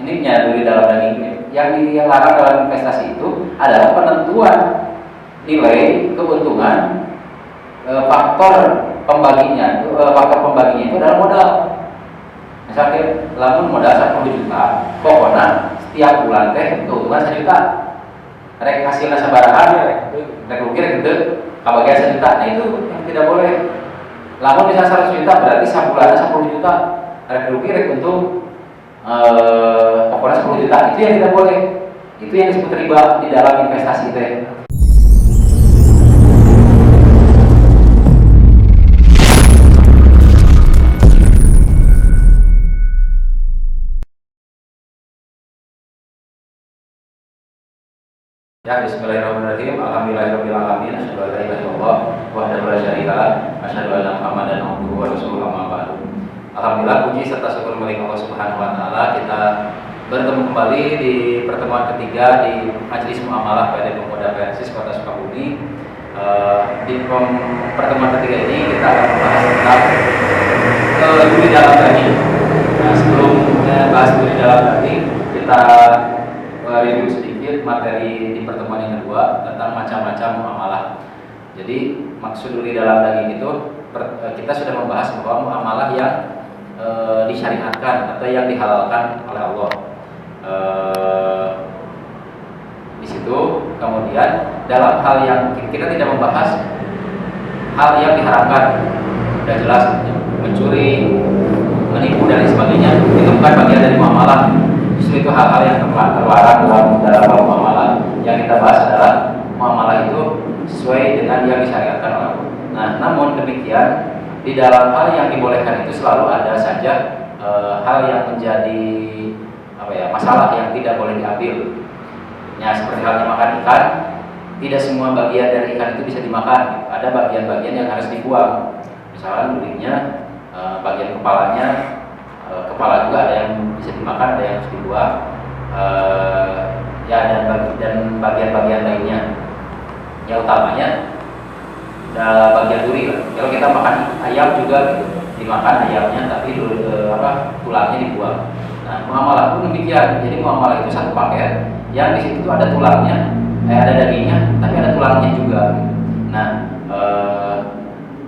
Ini duri dalam daging. Yang dilarang dalam investasi itu adalah penentuan nilai keuntungan, faktor pembaginya itu adalah modal. Misalnya lamun modal 10 juta, pokoknya setiap bulan teh keuntungan 1 juta. Rek hasilnya sabaraha, rek rugi rek gede, kabagian 1 juta. Nah itu yang tidak boleh. Lamun bisa 100 juta berarti sabulannya 10 juta. Rek rugi rek untung pokoknya 10 juta. Itu yang tidak boleh. Itu yang disebut riba di dalam investasi teh. Ya, bismillahirrahmanirrahim. Alhamdulillahirabbil alamin. Asyhadu an la ilaha illallah wahdahu la syarika lah, asyhadu anna Muhammadan abduhu wa rasuluhu, amma ba'du. Alhamdulillah, puji serta syukur milik Allah Subhanahu wa taala. Kita bertemu kembali di pertemuan ketiga di Majelis Muamalah PD Pemuda Persis Kota Sukabumi. Di pertemuan ketiga ini kita akan membahas tentang duri dalam daging. Nah, sebelum bahas duri dalam daging, kita review sedikit materi di pertemuan yang kedua tentang macam-macam muamalah. Jadi maksud duri dalam daging itu kita sudah membahas bahwa muamalah yang disyariatkan atau yang dihalalkan oleh Allah. Di situ kemudian dalam hal yang kita tidak membahas hal yang diharamkan, sudah jelas mencuri, menipu dan sebagainya, itu bukan bagian dari muamalah. Justru itu hal-hal yang terlarang dalam muamalah. Yang kita bahas adalah muamalah itu sesuai dengan yang disyariatkan oleh Allah. Nah, namun demikian di dalam hal yang dibolehkan itu selalu ada saja hal yang menjadi masalah yang tidak boleh diambil. Ya, seperti halnya makan ikan, tidak semua bagian dari ikan itu bisa dimakan. Ada bagian-bagian yang harus dibuang. Misalnya durinya, bagian kepalanya, kepala juga ada yang bisa dimakan, ada yang harus dibuang. Dan bagian-bagian lainnya. Yang utamanya bagian duri. Kalau kita makan ayam juga gitu, dimakan ayamnya, tapi tulangnya dibuang. Nah, muamalah pun demikian. Jadi muamalah itu satu paket yang di situ ada tulangnya, ada dagingnya, tapi ada tulangnya juga. Nah,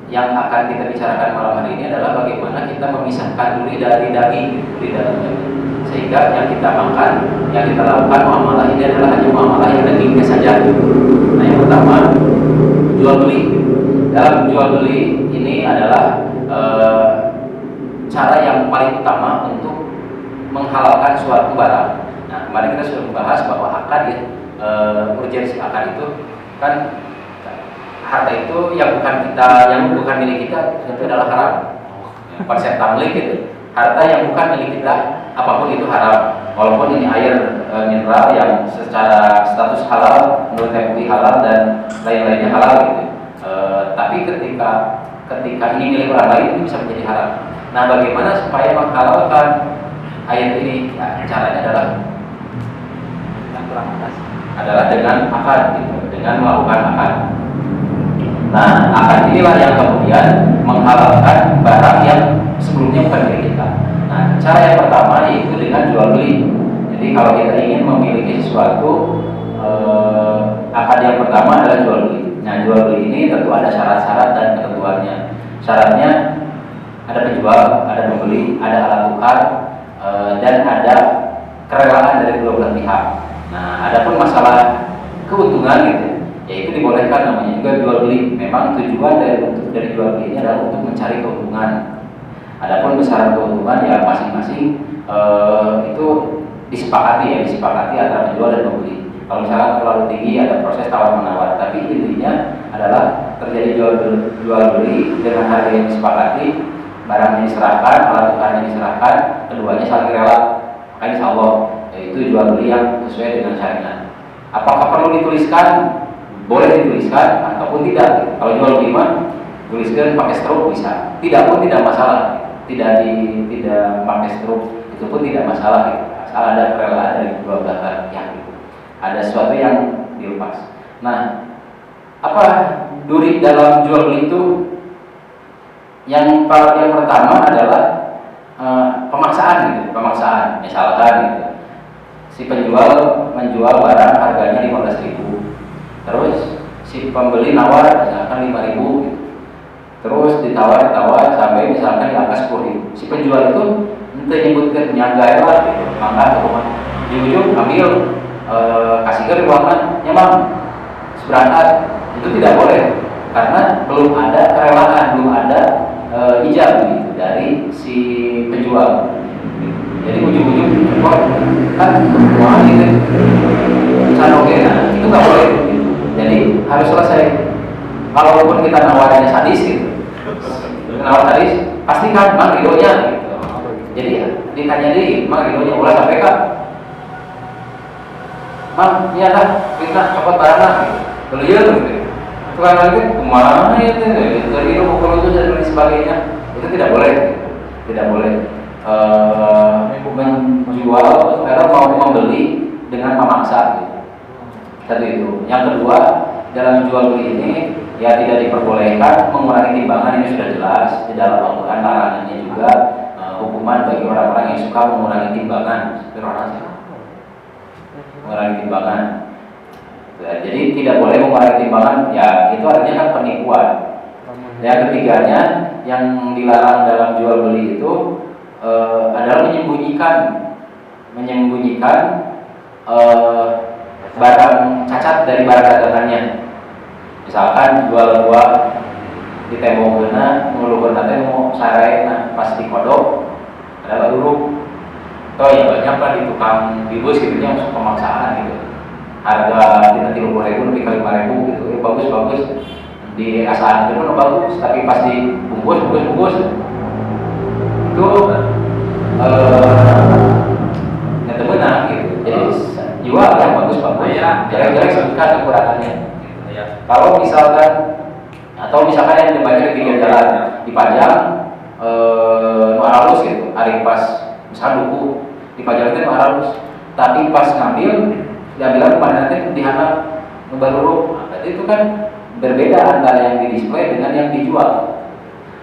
yang akan kita bicarakan malam hari ini adalah bagaimana kita memisahkan duri dari daging, duri dalam daging. Sehingga yang kita makan, yang kita lakukan muamalah ini adalah hanya muamalah yang dagingnya saja. Nah, yang pertama, jual beli. Dalam jual beli ini adalah cara yang paling utama untuk menghalalkan suatu barang. Nah, kemarin kita sudah membahas bahwa akad urgensi akad itu kan harta itu yang bukan milik kita itu adalah haram. Konsep tamlik gitu. Harta yang bukan milik kita apapun itu haram. Walaupun ini air mineral yang secara status halal menurut MUI halal dan lain-lainnya halal gitu. Tapi ketika ini milik orang lain itu bisa menjadi haram. Nah, bagaimana supaya menghalalkan air ini? Nah, caranya adalah dengan akad gitu, dengan melakukan akad. Nah, akad inilah yang kemudian menghalalkan barang yang sebelumnya bukan milik kita. Nah, cara yang pertama yaitu dengan jual beli. Jadi kalau kita ingin memiliki sesuatu, akad yang pertama adalah jual beli. Nah, jual beli ini tentu ada syarat-syarat dan ketentuannya. Syaratnya ada penjual, ada pembeli, ada alat tukar, dan ada kerelaan dari kedua belah pihak. Nah, adapun masalah keuntungan gitu, yaitu dibolehkan namanya juga jual beli. Memang tujuan dari jual beli ini adalah untuk mencari keuntungan. Adapun besaran keuntungan ya masing-masing itu disepakati antara penjual dan pembeli. Kalau misalnya terlalu tinggi ada proses tawar menawar, tapi intinya adalah terjadi jual beli dengan harga yang disepakati, barangnya diserahkan, alat tukarnya diserahkan, keduanya saling rela. Maka insya Allah itu jual beli yang sesuai dengan syariat. Apakah perlu dituliskan? Boleh dituliskan ataupun tidak. Kalau jual beli mah tuliskan pakai struk bisa. Tidak pun tidak masalah. Tidak pakai struk itu pun tidak masalah. Asal ada kerelaan dari kedua belah pihak. Ada sesuatu yang dilepas. Nah, apa duri dalam jual beli itu? Yang pertama adalah pemaksaan gitu, pemaksaan. Misalkan gitu, si penjual menjual barang harganya 15.000, terus si pembeli nawar misalkan 5.000 gitu. Terus ditawar sampai misalkan di angka 10.000. Si penjual itu ente nyebutkan nyaga lah gitu, mangga ke rumah di ujung ambil kasih ke ruangan nyaman seberangkat, itu tidak boleh karena belum ada kerelaan, belum ada ijab gitu, dari si penjual. Jadi ujung-ujung kan semua gitu sanoge, nah itu nggak boleh gitu. Jadi harus selesai. Kalaupun kita nawarnya sadis gitu, nawar sadis pastikan mang ridonya gitu. Jadi ditanya di mang ridonya ulah sampai kak mang iya lah kita copot barang gitu, beliau gitu. Tukang lagi kemana ya dari itu pukul itu dan sebagainya, itu tidak boleh gitu. Tidak boleh menjual atau mau membeli dengan memaksa gitu. Satu itu. Yang kedua, dalam jual beli ini ya tidak diperbolehkan mengurangi timbangan, ini sudah jelas di dalam Al-Quran. Larangannya juga hukuman bagi orang-orang yang suka mengurangi timbangan, mengurangi timbangan. Ya, jadi tidak boleh mengurangi timbangan, ya itu artinya kan penipuan. Yang ketiganya yang dilarang dalam jual beli itu adalah menyembunyikan barang cacat dari barang dagangannya. Misalkan jual buah di tembok beuna ngulukeun teh mau sarai, nah pas dikodok ada huruf toh ya banyak lah di tukang bibus gitu nya pemaksaan gitu. Harga kita 30.000 lebih ke 5.000 gitu. Ya, bagus di asahan itu pun bagus, tapi pas dibungkus itu nggak benar gitu. Jadi jual yang bagus ya, jelek sebutkan kekurangannya. Kalau misalkan yang banyak di pinggir jalan dipajang halus gitu, hari pas misal buku dipajang itu halus, tapi pas ngambil diambil pada nanti dihanap baru, berarti itu kan berbeda antara yang didisplay dengan yang dijual.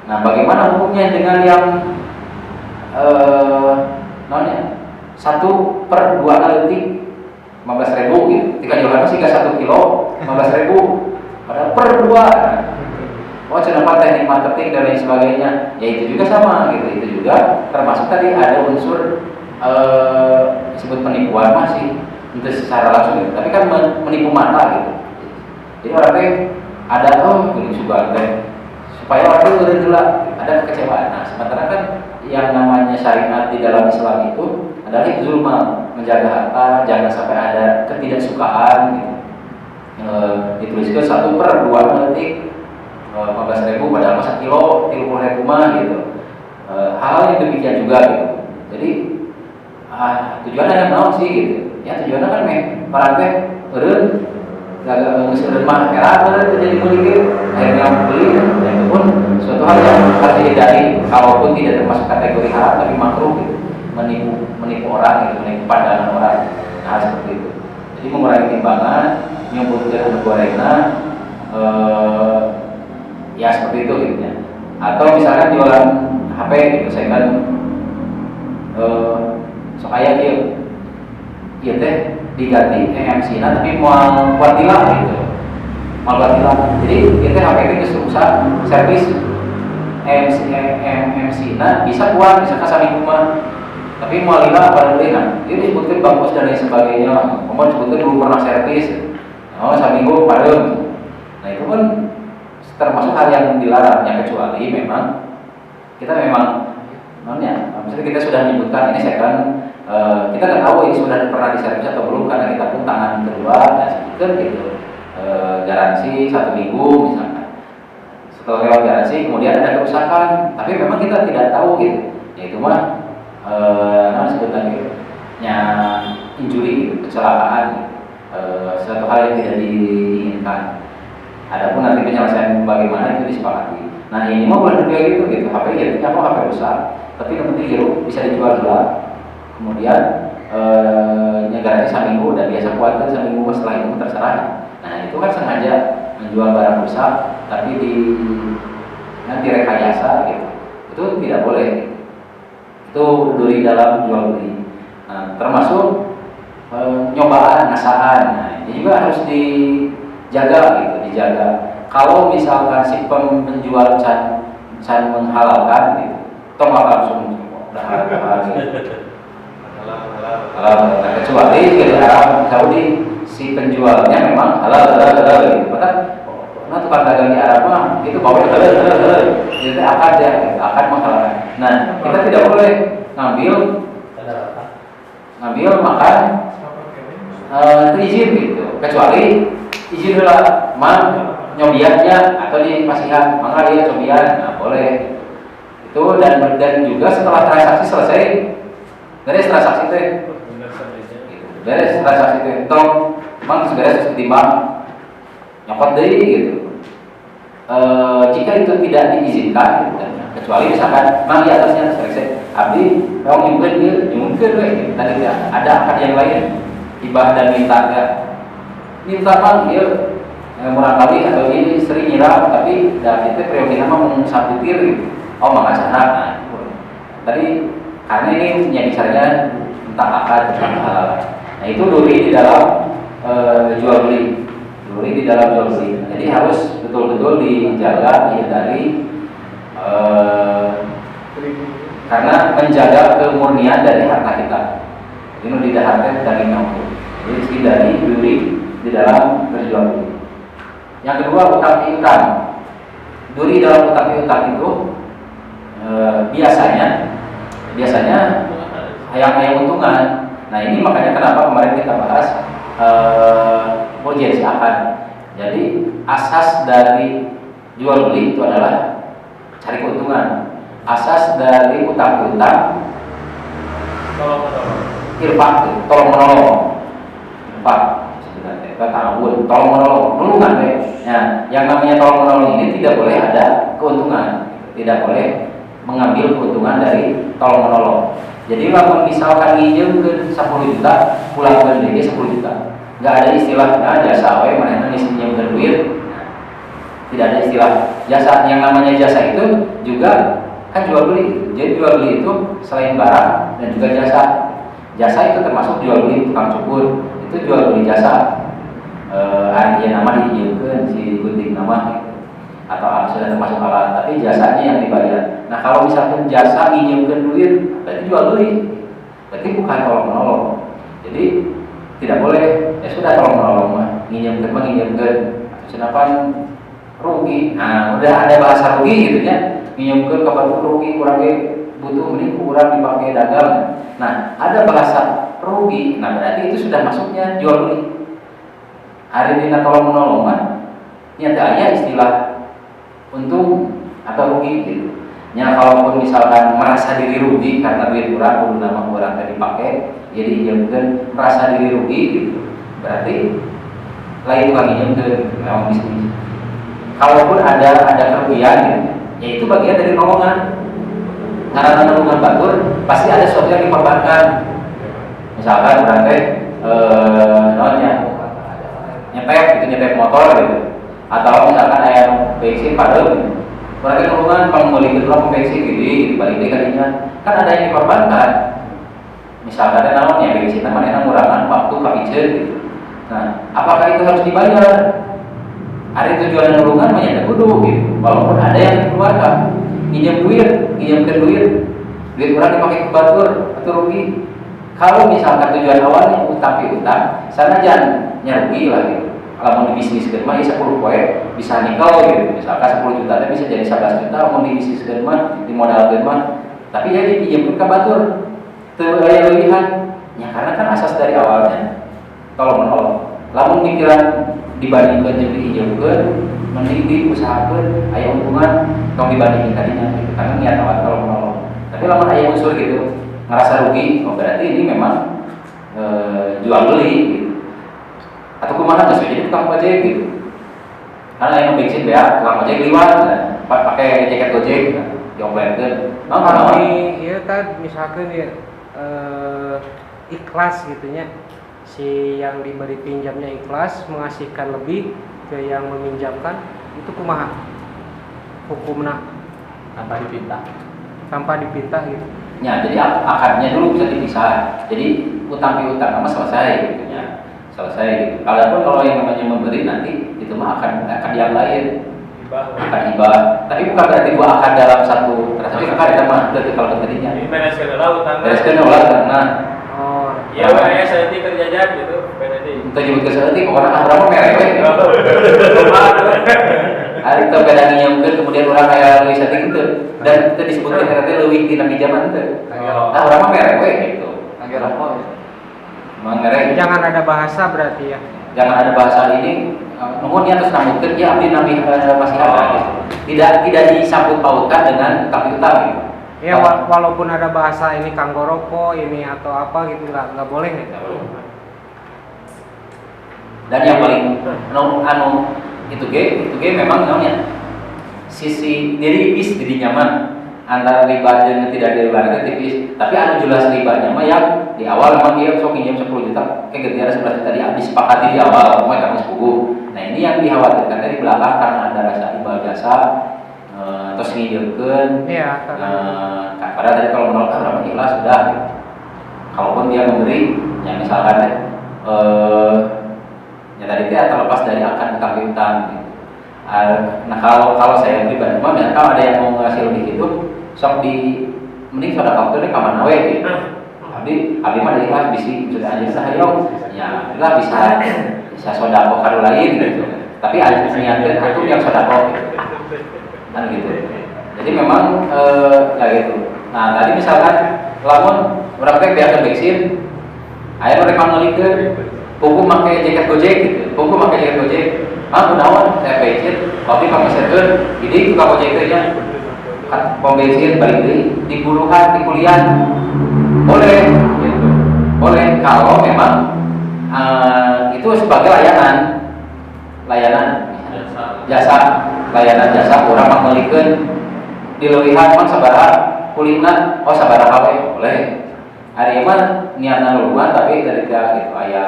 Nah, bagaimana hukumnya dengan yang 1/2 detik 15.000 gitu. Ketika jualan sih 1 kilo 15.000 padahal per 2. Kenapa teknik marketing dan lain sebagainya? Ya itu juga sama gitu. Itu juga termasuk tadi ada unsur disebut penipuan masih itu secara langsung gitu. Tapi kan menipu mata gitu. Jadi orangnya ada ini juga supaya orang itu ada kekecewaan. Nah, sementara kan yang namanya syariat di dalam Islam itu adalah zulma, menjaga harta, jangan sampai ada ketidaksukaan gitu. Dituliskan 1/2 detik 15.000 padahal 1 kilo 30.000 mah gitu. Hal yang demikian juga gitu. Jadi tujuannya yang mau sih gitu. Ya tujuannya kan orang teh eureun ngeuseun mah era terjadi mulik akhirnya beli, dan itu pun suatu hal yang harus dihindari kalaupun tidak termasuk kategori haram tapi makruh gitu. Menipu orang gitu, menipu pandangan orang. Nah seperti itu. Jadi mengurangi timbangan, nyebutkan gorengna ya seperti itu gitu ya. Atau misalkan jualan HP gitu, saya kan sok aya ieu teh diganti EMC tapi mau kuatila gitu. Mau kuatila. Jadi ieu teh HP itu geus rusak, servis EMC bisa kuat, bisa kasaminggu mah. Tapi mau lila apa deui nah. Ini disebutkan bagus dan lain sebagainya. Kemudian disebutkan dulu pernah servis. Saminggu padem. Nah, itu pun termasuk hal yang dilarang, ya kecuali memang kita maksudnya kita sudah menyebutkan ini second, kita nggak tahu ini sudah pernah diservis atau belum karena kita pun tangan kedua dan sedikit gitu, garansi 1 minggu misalkan. Setelah lewat garansi kemudian ada kerusakan, tapi memang kita tidak tahu gitu, yaitu mah sebutan gitu, injury gitu, kecelakaan, suatu hal yang tidak diinginkan. Adapun nanti penyelesaian bagaimana itu disepakati. Nah ini mah boleh juga gitu HP ya, HP rusak, tapi yang penting bisa dijual dulu. Kemudian garansi 1 minggu dan biasa kuatkan 1 minggu, setelah itu terserah. Nah itu kan sengaja menjual barang rusak, tapi direkayasa gitu. Itu tidak boleh. Itu duri dalam jual beli. Nah, termasuk perlombaan ngasaan. Nah, ini juga harus dijaga gitu, dijaga. Kalau misalkan si penjual can menghalalkan gitu, tong langsung udah halal gitu. Halal. Nah, kecuali dari Arab Saudi si penjualnya memang halal gitu. Bahkan nah tukang dagang di Arab mah itu bawa halal. Jadi akan menghalalkan. Nah, kita tidak boleh ngambil makan izin gitu, kecuali izin lah nyobiannya atau di masihan maka dia cobian, nah boleh itu. Dan juga setelah transaksi selesai, beres transaksi teh tong memang beres ketimbang nyokot deh gitu. Jika itu tidak diizinkan gitu, kecuali misalkan mang di atasnya selesai abdi mau nyumkeun gitu. Tadi ada akad yang lain hibah dan minta mang dia murah kali atau ini sering nyiram tapi dari itu periode nama mau sabutir gitu. Oh maka sana tadi karena ini yang bicaranya tentang akad tentang halal. Nah itu duri di dalam jual beli, jadi harus betul-betul dijaga, dihindari karena menjaga kemurnian dari harta kita. Ini tidak harta dari mampu, jadi hindari duri di dalam berjual beli. Yang kedua, utang piutang. Duri dalam utang piutang itu biasanya yang untungan. Nah ini makanya kenapa kemarin kita bahas urgensi akad. Jadi asas dari jual beli itu adalah cari keuntungan. Asas dari utang piutang irfak, tolong menolong. Irfak tolong menolong, nulungan deh. Nah, yang namanya tolong menolong ini tidak boleh ada keuntungan, tidak boleh mengambil keuntungan dari tolong menolong. Jadi kalau misalkan nginjem ke 10 juta, pulang ke DG 10 juta, nggak ada istilahnya jasa we mana nginjem ke duit. Tidak ada istilah jasa. Yang namanya jasa itu juga kan jual beli. Jadi jual beli itu selain barang dan juga jasa. Jasa itu termasuk jual beli tukang cukur, itu jual beli jasa. Artinya nama diizinkan si gunting nama atau sudah termasuk alat, tapi jasanya yang dibayar. Nah kalau misalkan jasa nginjemkan duit, berarti jual beli, berarti bukan tolong menolong. Jadi tidak boleh. Ya sudah tolong menolong mah nginjemkan, senapan rugi. Nah udah ada bahasa rugi gitu ya, nginjemkan kapan rugi kurangnya butuh mending kurang dipakai dagang. Nah ada bahasa rugi, nah berarti itu sudah masuknya jual beli. Hari ini tolong menolong mah nyata aja istilah untung atau rugi gitu. Ya kalaupun misalkan merasa diri rugi karena duit kurang, nama kurang tadi dipakai, jadi injemkan merasa diri rugi gitu. Berarti lain tukang injemkan memang bisnis. Kalaupun ada kerugian gitu, ya itu bagian dari nolongan. Karena nolongan batur pasti ada sesuatu yang dikorbankan. Misalkan berarti nyetep motor gitu, atau misalkan ayam bensin padahal berarti nolongan pembeli kedua bensin gitu balik kalinya kan ada yang dikorbankan. Misalkan ada namanya bensin namanya ngurangan waktu kapijen gitu. Nah apakah itu harus dibayar? Hari tujuan nolongan menyadar kudu gitu, walaupun ada yang dikeluarkan nginjemkan duit orang dipakai ke batur atau rugi. Kalau misalkan tujuan awalnya utang piutang, sana jangan nyarugi lah gitu. Kalau mau di bisnis mah ya 10 poe bisa nikel gitu. Misalkan 10 juta bisa jadi 11 juta, mau di bisnis mah di modal mah. Tapi ya dipinjamkan ke batur. Teu aya lebihan. Ya karena kan asas dari awalnya tolong menolong. Lamun pikiran dibandingkan jeung diinjemkeun, mending diusahakeun aya untungan tong dibandingkan tadinya gitu. Karena niat awal tolong menolong. Tapi lamun aya unsur gitu, ngerasa rugi, oh berarti ini memang jual beli gitu. Atau kumaha geus jadi tukang ojek gitu. Karena yang bensin bea tukang ojek liwat pakai jaket ojek diomplenkeun. Iya kan misalkan ya ikhlas gitunya. Si yang diberi pinjamnya ikhlas mengasihkan lebih ke yang meminjamkan, itu kumaha hukumna tanpa dipinta gitu. Ya, jadi akadnya dulu bisa dipisah. Jadi utang piutang sama selesai gitu ya. selesai gitu. Kalaupun kalau yang namanya memberi nanti itu mah akan yang lain, akan hibah. Tapi bukan berarti gua akan dalam satu transaksi akan ada mah berarti kalau tadinya. Ini bereskan dulu utang. Bereskan ulah karena ya kayak saya kerjaan gitu, PDD. Kita nyebut ke sana pokoknya berapa merek we. Hari itu beda nyiumkeun kemudian orang kayak Luis Sati gitu. Dan itu disebutkan nanti leuwih tina pinjaman teh. Berapa merek we gitu. Merek. Jangan ada bahasa berarti ya. Jangan ada bahasa ini nuhun ya terus namutkeun ya abdi nabi masih ada gitu. Tidak disambut pautkan dengan utang gitu. Ya walaupun ada bahasa ini kanggoroko ini atau apa gitu nggak boleh ya. Dan yang paling itu ge memang namanya sisi tipis jadi nyaman antara riba dan tidak riba tipis. Tapi anu jelas ribanya mah yang di awal memang dia sok minjem 10 juta kayak gitu ya 11 juta dia disepakati di awal mau kamu sepugu. Nah ini yang dikhawatirkan dari belakang karena ada rasa imbal jasa terus ngideulkeun. Iya, Padahal tadi kalau menolak berapa ikhlas sudah. Kalaupun dia memberi, ya misalkan ya tadi itu terlepas dari akan utang piutang. Gitu. Nah kalau saya pribadi mah kalau ada yang mau ngasih lebih itu, sok di mending sedekah itu kaman awe gitu. Abdi mah dari ikhlas bisi sudah aja sahayo. Ya, lah bisa sedekah karo lain gitu. Tapi ada niatkeun itu yang sedekah gitu. Kan gitu. Jadi memang ya gitu. Nah tadi misalkan lamun orang teh biasa bensin, air mereka ngelikeun, pungku pakai jaket Gojek gitu, pungku pakai jaket Gojek, kunaon saya bensin, kopi pakai server, jadi tukang Gojek teh nya, pom bensin balik di buruhan, di kuliah, boleh, gitu, boleh kalau memang itu sebagai layanan jasa, layanan jasa orang mengelikeun di leuwihan mah sabaraha kulina sabaraha we boleh. Hari mah niatna luluan tapi ketika itu aya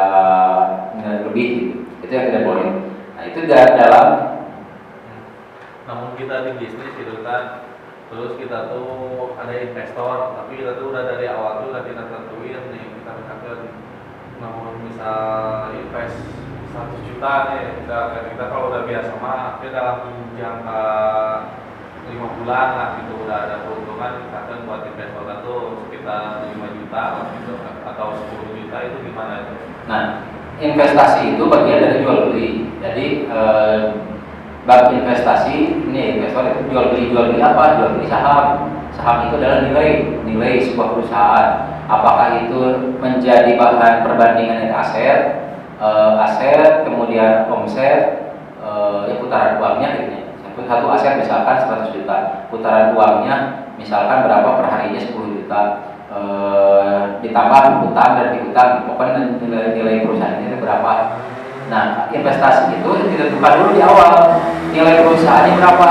nilai lebih gitu. Itu yang tidak boleh. Nah, itu dalam namun kita di bisnis gitu kan. Terus kita tuh ada investor, tapi kita tuh udah dari awal tuh udah kita tentuin nih kita misalkan namun misal invest 100 juta nih kita kalau udah biasa mah kita dalam jangka 5 bulan lah gitu udah ada keuntungan misalkan buat investor itu sekitar 5 juta gitu atau 10 juta itu gimana itu? Nah, investasi itu bagian dari jual beli. Jadi bab investasi ini investor itu jual beli apa? Jual beli saham. Saham itu adalah nilai sebuah perusahaan. Apakah itu menjadi bahan perbandingan dari aset kemudian omset ya putaran uangnya gitu. Satu aset misalkan 100 juta, putaran uangnya misalkan berapa per harinya 10 juta, ditambah utang dan piutang, pokoknya nilai perusahaan ini berapa. Nah, investasi itu ditentukan dulu di awal nilai perusahaannya berapa.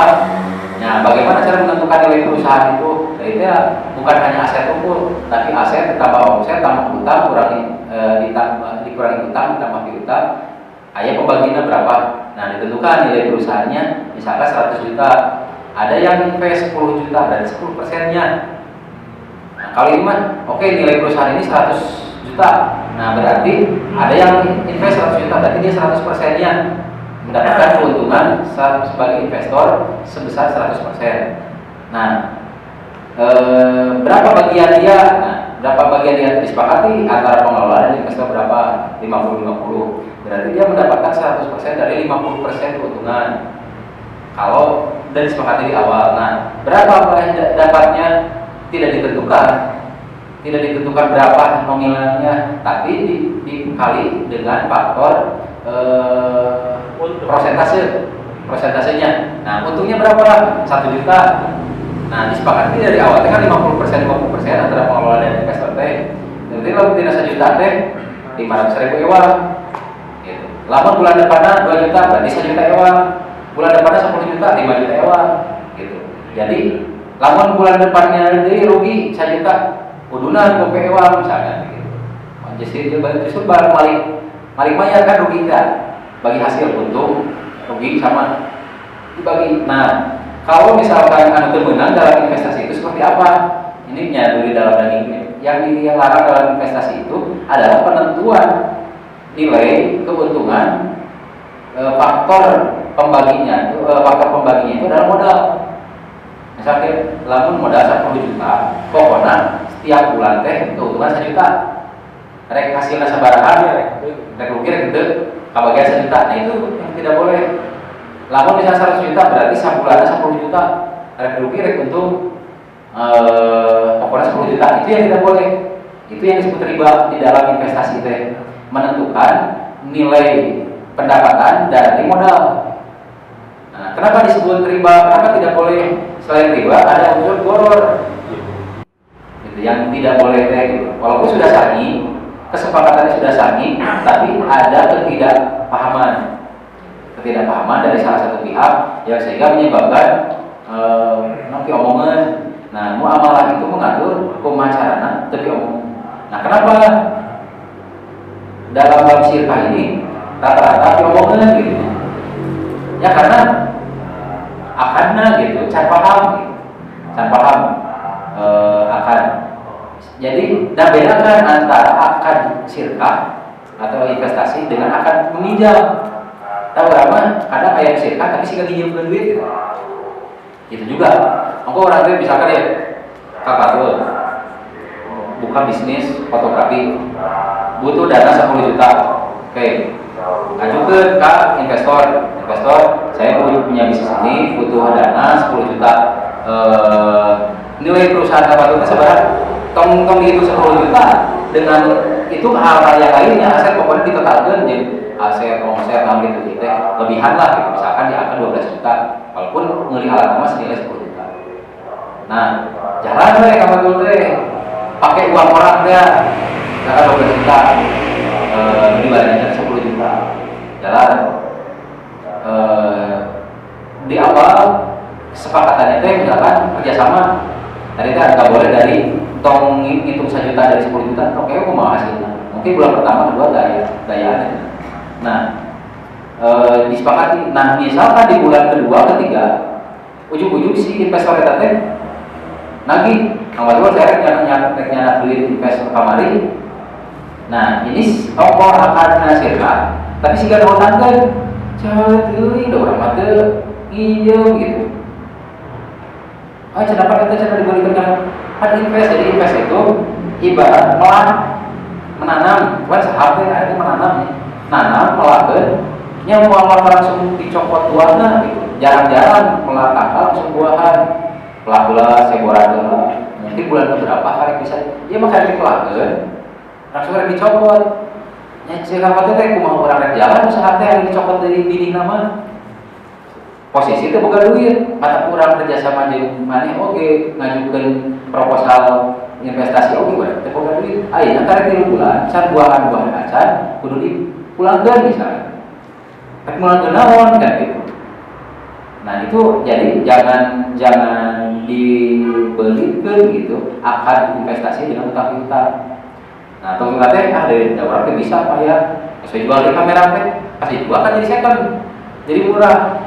Nah, bagaimana cara menentukan nilai perusahaan itu? Nah, itu ya, bukan hanya aset ukur, tapi aset ditambah omset tambah utang dikurangi utang ditambah piutang. Ayah pembagiannya berapa? Nah ditentukan nilai perusahaannya misalkan 100 juta. Ada yang invest 10 juta dan 10%-nya. Nah kalau ini mah oke nilai perusahaan ini 100 juta. Nah berarti ada yang invest 100 juta berarti dia 100%-nya mendapatkan keuntungan sebagai investor sebesar 100%. Nah berapa bagian dia? Nah, berapa bagian dia disepakati antara pengelola dan investor berapa? 50-50. Berarti dia mendapatkan 100% dari 50% keuntungan. Kalau dari disepakati di awal. Nah, berapa dapatnya tidak ditentukan. Tidak ditentukan berapa nominalnya, tapi dikali dengan faktor prosentasenya. Nah, untungnya berapa? 1 juta. Nah, disepakati dari awal kan 50% antara pengelola dan investor teh. Jadi kalau tidak 1 juta teh 500.000 ewa. Gitu. Lamun bulan depannya 2 juta berarti 1 juta ewa. Bulan depannya 10 juta 5 juta ewa. Gitu. Jadi lamun bulan depannya jadi rugi 1 juta kudunan gope ewa misalnya gitu. Justru barang malik bayar kan rugi kan. Bagi hasil untung rugi sama dibagi. Nah, kalau misalkan anu menang dalam investasi itu seperti apa? Ini dulu dalam daging. Yang dilarang dalam investasi itu adalah penentuan nilai keuntungan, faktor pembaginya itu adalah modal. Misalnya lamun modal 10 juta, pokoknya setiap bulan teh keuntungan 1 juta. Rek hasilnya sabaraha, rek rugi rek gede, kabagian 1 juta. Nah itu yang tidak boleh. Lamun misalnya 100 juta berarti sabulannya 10 juta. Rek rugi rek untung pokoknya 10 juta. Itu yang tidak boleh. Itu yang disebut riba di dalam investasi teh, menentukan nilai pendapatan dari modal. Nah, kenapa disebut riba? Kenapa tidak boleh? Selain riba ada unsur gharar. Gitu, yang tidak boleh teh gitu. Walaupun sudah sahih, kesepakatannya sudah sahih, tapi ada ketidakpahaman dari salah satu pihak yang sehingga menyebabkan nanti omongan. Nah, muamalah itu mengatur pemacarana tapi omongan. Nah, kenapa dalam bab syirkah ini rata-rata diomongan gitu? Ya karena akadna gitu, can paham akad. Jadi, dan bedakan antara akad syirkah atau investasi dengan akad meminjam. Tahu berapa? Kadang ayat syirkah tapi sih gak pinjam duit gitu. Itu juga. Engkau orang itu misalkan ya, kakak tuh buka bisnis fotografi, butuh dana 10 juta. Oke, ajukan ke investor, saya punya bisnis ini, butuh dana 10 juta. Nilai perusahaan apa itu sebenarnya tong itu 10 juta, dengan itu hal-hal yang lainnya aset pokoknya ditotalkan jadi aset omset gitu lebihan lah gitu. Misalkan di angka 12 juta walaupun ngeli alat emas nilai 10 juta. Nah, jalan deh kamu dulu deh pakai uang orang dia angka 12 juta dibandingkan 10 juta jalan. Di awal kesepakatannya itu misalkan kerjasama tadi kan nggak boleh dari tong ngitung 1 juta dari 10 juta, oke aku mau hasilnya. Mungkin bulan pertama kedua gaya. Nah, disepakati. Nah, misalkan di bulan kedua ketiga, ujung-ujung si investor itu teh nagih, kalau saya nyana duit investor kamari. Nah, ini ongkor akan menghasilkan, tapi si gak kan, jangan tuh, udah orang mati, iya gitu. Kenapa kita cara diberikan kan invest? Jadi invest itu ibarat menanam, bukan sahabat itu menanam, melakukan yang muamal langsung dicopot buahnya gitu. Jarang-jarang melakukan langsung buahan. Pelan-pelan seboran mungkin bulan berapa hari bisa dia makanya dipelakukan langsung hari dicopot. Ya siapa tuh teh kumaha orang rek jalan usaha teh hari dicopot dari bini nama. Posisi itu bukan duit, mata kurang kerjasama jeung maneh oge ngajukeun proposal investasi oge teh bukan duit. Ayeuna karek 3 bulan can buahan acan kudu dipulangkeun misalnya. Tapi mulangkeun naon kan gitu. Nah itu jadi jangan dibelikan gitu akad investasi dengan utang piutang. Nah utang piutang teh dari orang bisa apa ya? Saya jual di kamera teh, pasti jual kan jadi second, jadi murah.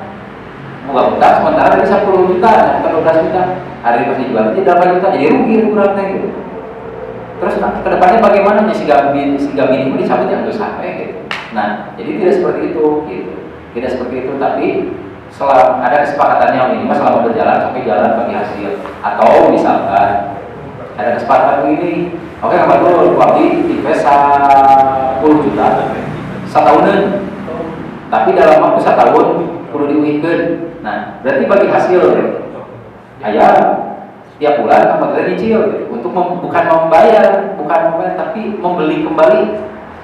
Bukan utang sementara dari 10 juta, bukan 12 juta. Hari pas dijual jadi 8 juta, jadi rugi kurang teh gitu. Terus kedepannya bagaimana? Si gabin ini dicabut yang dosa gitu. Nah jadi tidak seperti itu gitu, tidak seperti itu tapi selama ada kesepakatan yang minimal selama berjalan sampai jalan bagi hasil. Atau misalkan ada kesepakatan ini, oke kamu tuh wajib invest 10 juta setahunan, tapi dalam waktu 1 tahun perlu diuihkan. Nah berarti bagi hasil ayah tiap bulan kamu tuh nyicil untuk bukan membayar tapi membeli kembali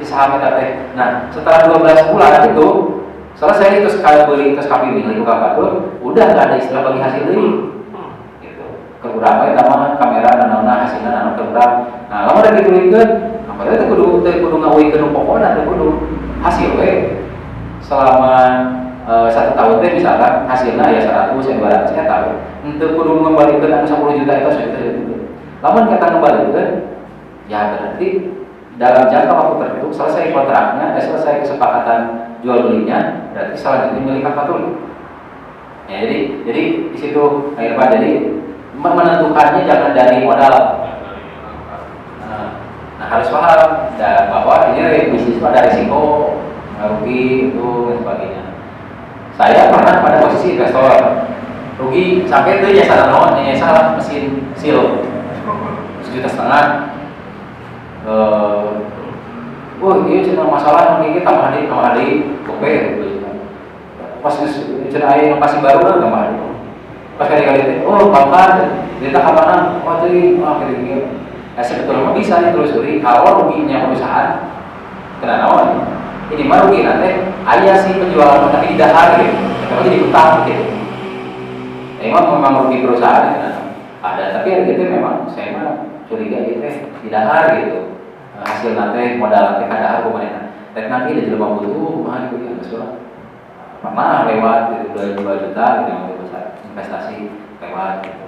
si saham teh. Nah setelah 12 bulan itu selesai, terus kalau beli terus kami milih buka kartu, udah nggak ada istilah bagi hasil ini. Gitu. Kekurang ya sama kamera dan hasilnya nana kekurang. Nah, lama udah dituliskan, apa itu kudu ngawui ke pokoknya, kudu hasil selama 1 tahun teh misalkan hasilnya ya 100, 200, saya tahu. Untuk kudu mengembalikan 10 juta itu 1 juta. Lama kita kembalikan, ya berarti dalam jangka waktu tertentu selesai kontraknya, selesai kesepakatan jual belinya, berarti selanjutnya milik Fatul. Ya, jadi di situ jadi menentukannya jangan dari modal. Nah harus paham bahwa ini bisnis itu ada risiko. rugi itu dan sebagainya. Saya pernah pada posisi investor rugi sampai itu ya salah mesin seal 1,5 juta. Iya cina masalah nanti kita tambah hari, oke. Pas cina air lokasi baru lah tambah hari. Pas kali-kali itu, bakal kita kapan? Itu akhirnya. Sebetulnya bisa ditelusuri kalau ruginya perusahaan kena naon. Ini mah rugi nanti ayah sih penjualan tapi tidak hari gitu. Kalau jadi utang gitu. Memang rugi perusahaan gitu. Ada tapi gitu memang saya mah curiga gitu tidak hari gitu. Hasil nanti modal nanti kada aku mana. Tapi nanti ada jelema butuh mah gitu ya besok. Pernah lewat gitu 2 juta gitu besar investasi lewat gitu.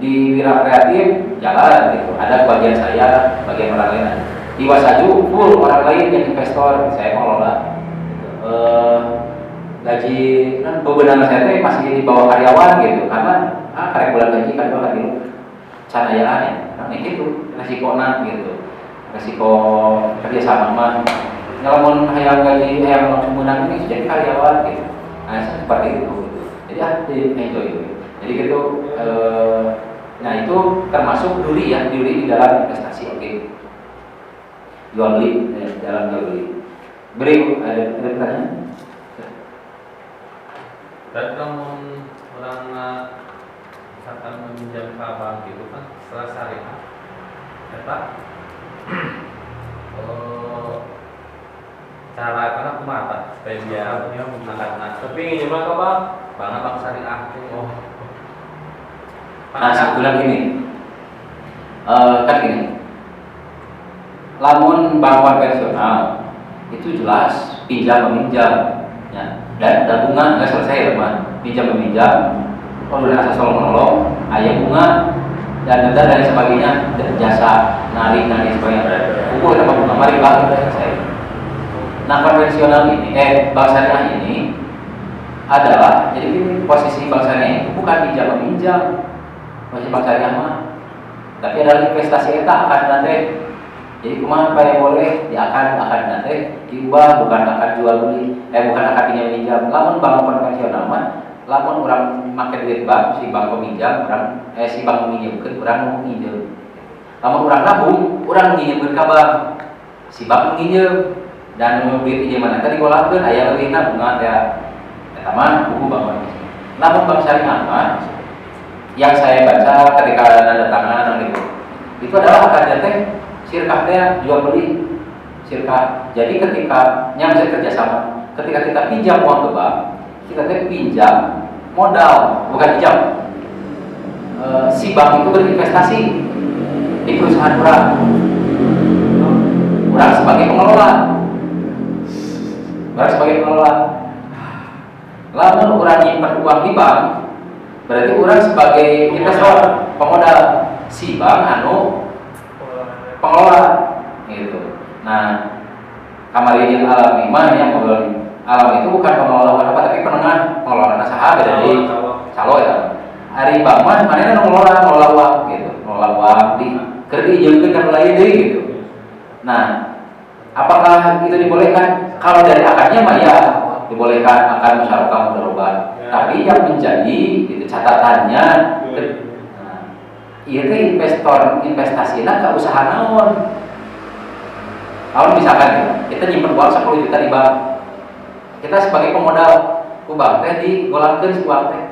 Di Wira Kreatif jalan gitu. Ada bagian saya, bagian orang lain. Di Wasaju full orang lain yang investor, saya mengelola. Gaji kan bebenah saya teh masih di bawah karyawan gitu karena karek bulan gaji kan dua kali canayaan ya. Nah gitu resikonya gitu. Resiko kerjasama mah. Ngalamun hayang gaji hayang langsung menang ini jadi karyawan gitu. Nah seperti itu. Jadi enjoy gitu. Jadi gitu, nah itu termasuk duri ya, duri di dalam investasi, oke. Jual beli, dalam jual beli. Beri ada pertanyaan? Dan kamu orang misalkan meminjam ke bank gitu kan setelah syariah, apa? Cara karena kumata supaya biar dia mengangkat. Tapi gimana kok bang? Bank syariah. Nah sebetulnya gini, kan gini, lamun bank konvensional itu jelas pinjam meminjam, ya. Dan ada bunga nggak selesai teman, pinjam meminjam, kalau udah asal menolong, ayah bunga dan denda dan sebagainya, dan jasa narik dan sebagainya, pukul sama bunga, mari bank udah selesai. Nah konvensional ini, bank syariah ini adalah, jadi ini posisi bank syariah itu bukan pinjam meminjam. Masih bank syariah mah, tapi adalah investasi eta akan nanti. Jadi kumaha yang boleh akan nanti diubah bukan akan jual beli, bukan akan pinjam. Lamun bank konvensional mah, lamun orang make duit bank, si bank peminjam, orang si bank meminjamkeun, orang mau minjem. Lamun orang nabung, orang menginjemkeun ka bank, si bank menginjem dan duit pinjaman eta digolangkeun aya leungna bunga teh. Eta mah buku bank konvensional. Lamun bank syariah mah yang saya baca ketika nanda tangan itu adalah akadnya teh sirkahnya jual beli sirkah. Jadi ketika yang bisa kerjasama, ketika kita pinjam uang ke bank, kita teh pinjam modal bukan pinjam. Si bank itu berinvestasi di perusahaan orang sebagai pengelola, lalu orang nyimpan uang di bank berarti orang sebagai investor pemodal, si bank pengelola gitu. Nah kamari yang alami mah yang ngobrol alam itu bukan pengelola apa tapi pengelola saha beda di calo ya. Hari bank mah mana ngelola uang gitu, ngelola uang di kerja dijauhkan kan lain deh gitu. Nah apakah itu dibolehkan? Kalau dari akarnya mah ya dibolehkan, akan musyarakah mudharabah. Tapi yang menjadi gitu, catatannya, iya teh investasinya ke usaha naon. Kalau misalkan kita nyimpen uang 10 juta di bank, kita sebagai pemodal ku bank teh digolangkeun si uang teh.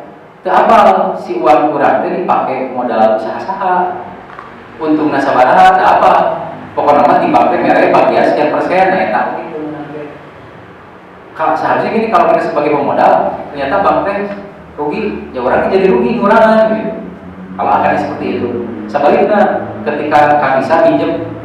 Teu apal si uang kurang teh dipake modal usaha saha. Untungna sabaraha teu apal. Pokoknya mah di bank teh mere bagian sekian persen eta gitu. Kalau seharusnya gini, kalau kita sebagai pemodal ternyata bank teh rugi, ya orang jadi rugi ngurangan gitu. Kalau akan seperti itu. Sebaliknya ketika Kang Isa minjem,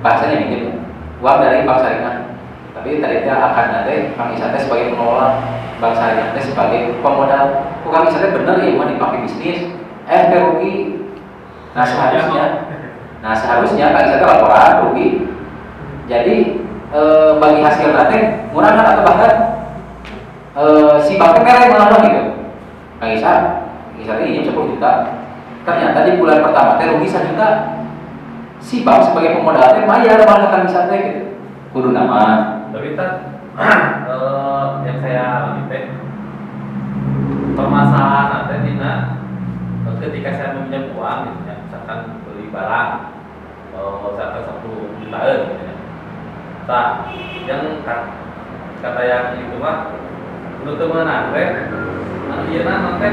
bahasanya minjem uang dari bank syariah, tapi tadi dia akan nanti Kang Isa teh sebagai pengelola, bank syariah teh sebagai pemodal. Kang Isa teh bener ya mau dipakai bisnis, teh rugi. Nah seharusnya Kang Isa teh laporan rugi. Jadi bagi hasil nanti ngurangan atau bahkan si bank merah malah gitu. Kang Isa ini 10 juta. Ternyata di bulan pertama teh rugi 1 juta. Si bank sebagai pemodal teh bayar malah Kang Isa teh gitu. Kudu nama. Tapi kan yang saya alami teh permasalahan nanti dina ketika saya meminjam uang gitu ya, misalkan beli barang misalkan 10 jutaan gitu ya. Nah, yang kata yang itu mah menurut teman teh anu ieu nanti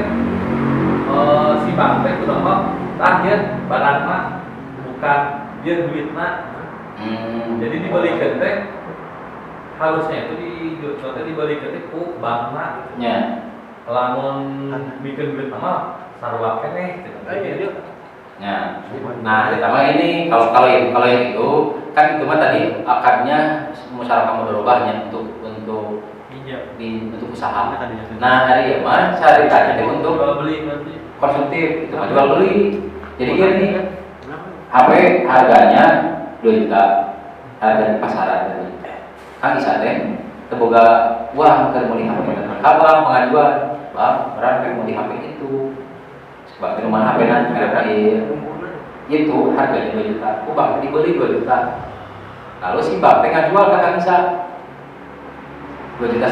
si bank teh kudu mah terakhir barang mah bukan dia duit mah. Jadi dibalikan teh harusnya itu dibalikan teh ku bank mah. Ya. Lamun bikin duit mah sarua keneh gitu. Ya. Nah, pertama ini kalau yang itu kan itu mah tadi akadnya musyarakah mudharabahnya untuk untuk usaha. Nah, hari ya mah syariatnya itu untuk beli nanti konsumtif, itu mah jual beli. Jadi gini, HP harganya 2 juta, harga di pasaran tadi. Kan bisa teh teboga uang keur meuli HP abang pengajuan, Bang, berapa yang mau di HP itu? Sebab di rumah HP nanti mereka itu harganya 2 juta, bang dibeli 2 juta. Lalu si bang ngajual ke Kang Isa 2,5 juta.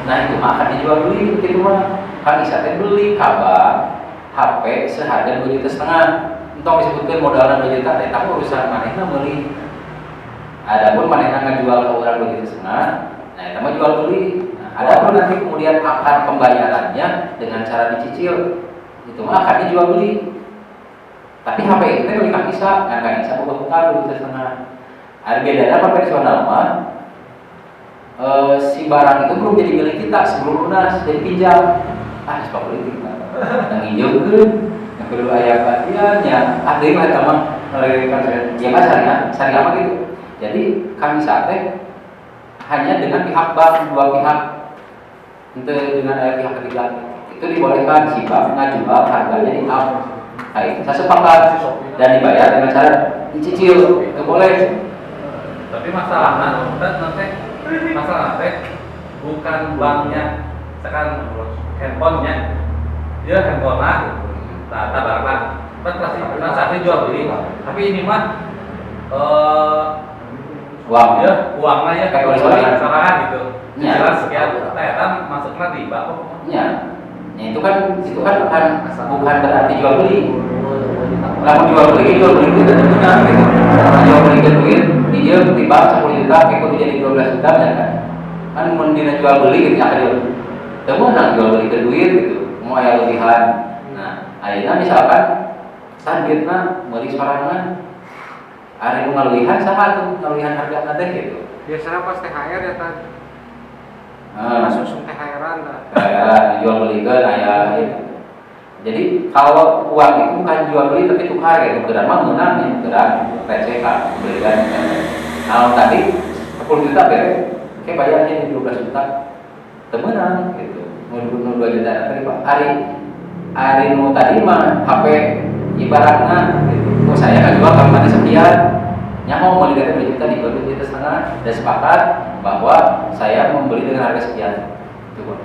Nah itu mah akan dijual beli gitu mah. Kang Isa teh beli kabar HP seharga 2,5 juta. Entong disebutkan modalnya 2 juta teh tapi urusan manehna meuli. Adapun manehna ngajual ke orang 2,5 juta, nah itu mah jual beli. Nah, adapun nanti kemudian akan pembayarannya dengan cara dicicil, itu mah akan dijual beli. Tapi HP itu teh beli Kang Isa, kan Kang Isa boga hutang 2,5 juta. Ada bedanya konvensional mah si barang itu belum jadi milik kita sebelum lunas, jadi pinjam. Sebab politik yang nginjaukeun, yang perlu aya perhatiannya. Ada yang lain mah ya mah syariah mah gitu. Jadi Kang Isa teh hanya dengan pihak bank, dua pihak, itu dengan pihak ketiga itu dibolehkan si bank ngajual harganya di up. Nah itu saya sepakat dan dibayar dengan cara dicicil, itu boleh. Tapi masalahnya bukan banknya, misalkan handphonenya, dia handphone lah, barang transaksi jual beli. Tapi ini mah uang uangnya ya kayak serangan gitu. Ya. Jelas sekian, ternyata masuknya di bank. Ya, itu kan bukan berarti jual beli. Lamun jual beli itu tentunya gitu. Jual beli ke duit, dia di bank 10 juta, kayak kudu jadi 12 juta ya kan. Kan mun dina jual beli gitu ya kan. Teu meunang jual beli ke duit gitu. Mau aya lebihan. Nah, ayeuna misalkan duitna meuli sorangan. Ari nu ngaluwihan saha tuh? Ngaluwihan harga teh gitu. Biasanya pas THR ya kan. Langsung THR-an dah. THR dijual belikan aya gitu. Jadi kalau uang itu bukan jual beli tapi tukar gitu, tukeran mah menang ya, tukeran recehan, belikan. Kalau tadi 10 juta bere, kayak bayarnya di 12 juta, temenan gitu. Mau 2 juta tadi Pak. Hari nu tadi mah HP ibaratnya gitu. Oh saya kan jual kalau mana sekian, nyaho mau dikata 2 juta di 2 juta setengah, dan sepakat bahwa saya membeli dengan harga sekian. Itu Pak.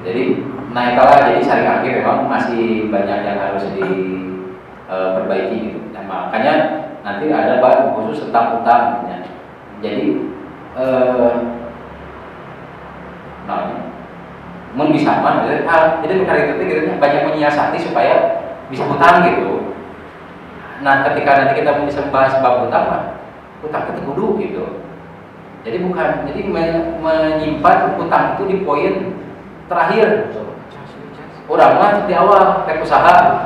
Jadi jadi syariah memang masih banyak yang harus diperbaiki gitu. Nah, makanya nanti ada bab khusus tentang utang ya. Jadi mun bisa mah jadi itu kita banyak menyiasati supaya bisa hutang gitu. Nah, ketika nanti kita bisa membahas bab hutang mah hutang itu kudu gitu. Jadi menyimpan hutang itu di poin terakhir. Orang mah di awal kayak usaha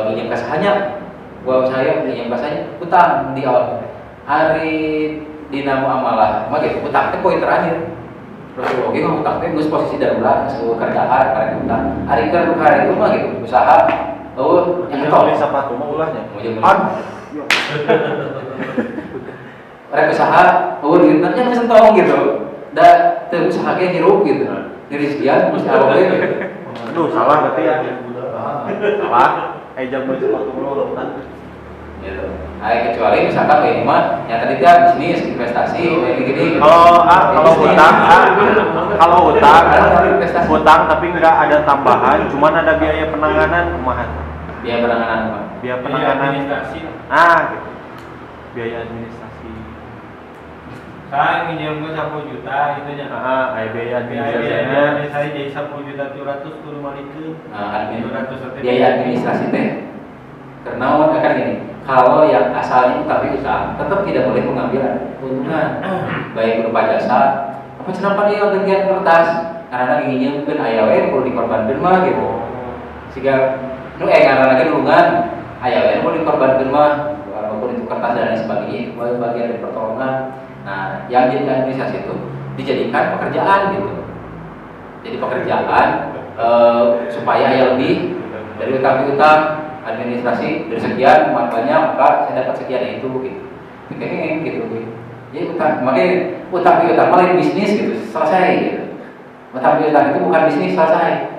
ingin kasahnya, buat saya ingin kasahnya hutang di awal. Hari dina muamalah, mah gitu hutang itu poin terakhir. Terus oke mah hutang itu posisi darurat, sebuah kerjaan karena hutang. Hari itu mah gitu usaha. Yang beli sepatu mah ulahnya. Orang usaha, duitnya yang sentong gitu. Da teu usaha ge hirup gitu. Diri sekian mesti awal gitu. Aduh, salah berarti ya. Salah. Jam beli sepatu mulu Gitu. Kecuali misalkan kayak mah yang tadi dia bisnis investasi kayak gini. Kalau hutang tapi nggak ada tambahan, cuman ada biaya penanganan kumaha. Biaya penanganan apa? Biaya penanganan administrasi. gitu. Biaya administrasi. Kang minjem ke 10 juta itu nya. biaya Biaya administrasinya. saya jadi 10 juta 200 kudu malikeun. Admin 200 biaya administrasi teh karena kan gini, kalau yang asalnya tapi usaha tetap tidak boleh mengambil keuntungan baik berupa jasa apa kenapa dia gantian kertas karena inginnya mungkin aya we perlu dikorbankan mah gitu sehingga karena nulungan aya we perlu dikorbankan mah walaupun itu kertas dan lain sebagainya itu bagian dari pertolongan. Nah yang jadi administrasi itu dijadikan pekerjaan gitu, jadi pekerjaan supaya aya lebih dari utang piutang administrasi dari sekian makanya maka saya dapat sekian itu gitu kayak gitu jadi utang makanya utang piutang malah bisnis gitu selesai gitu. Utang piutang itu bukan bisnis selesai.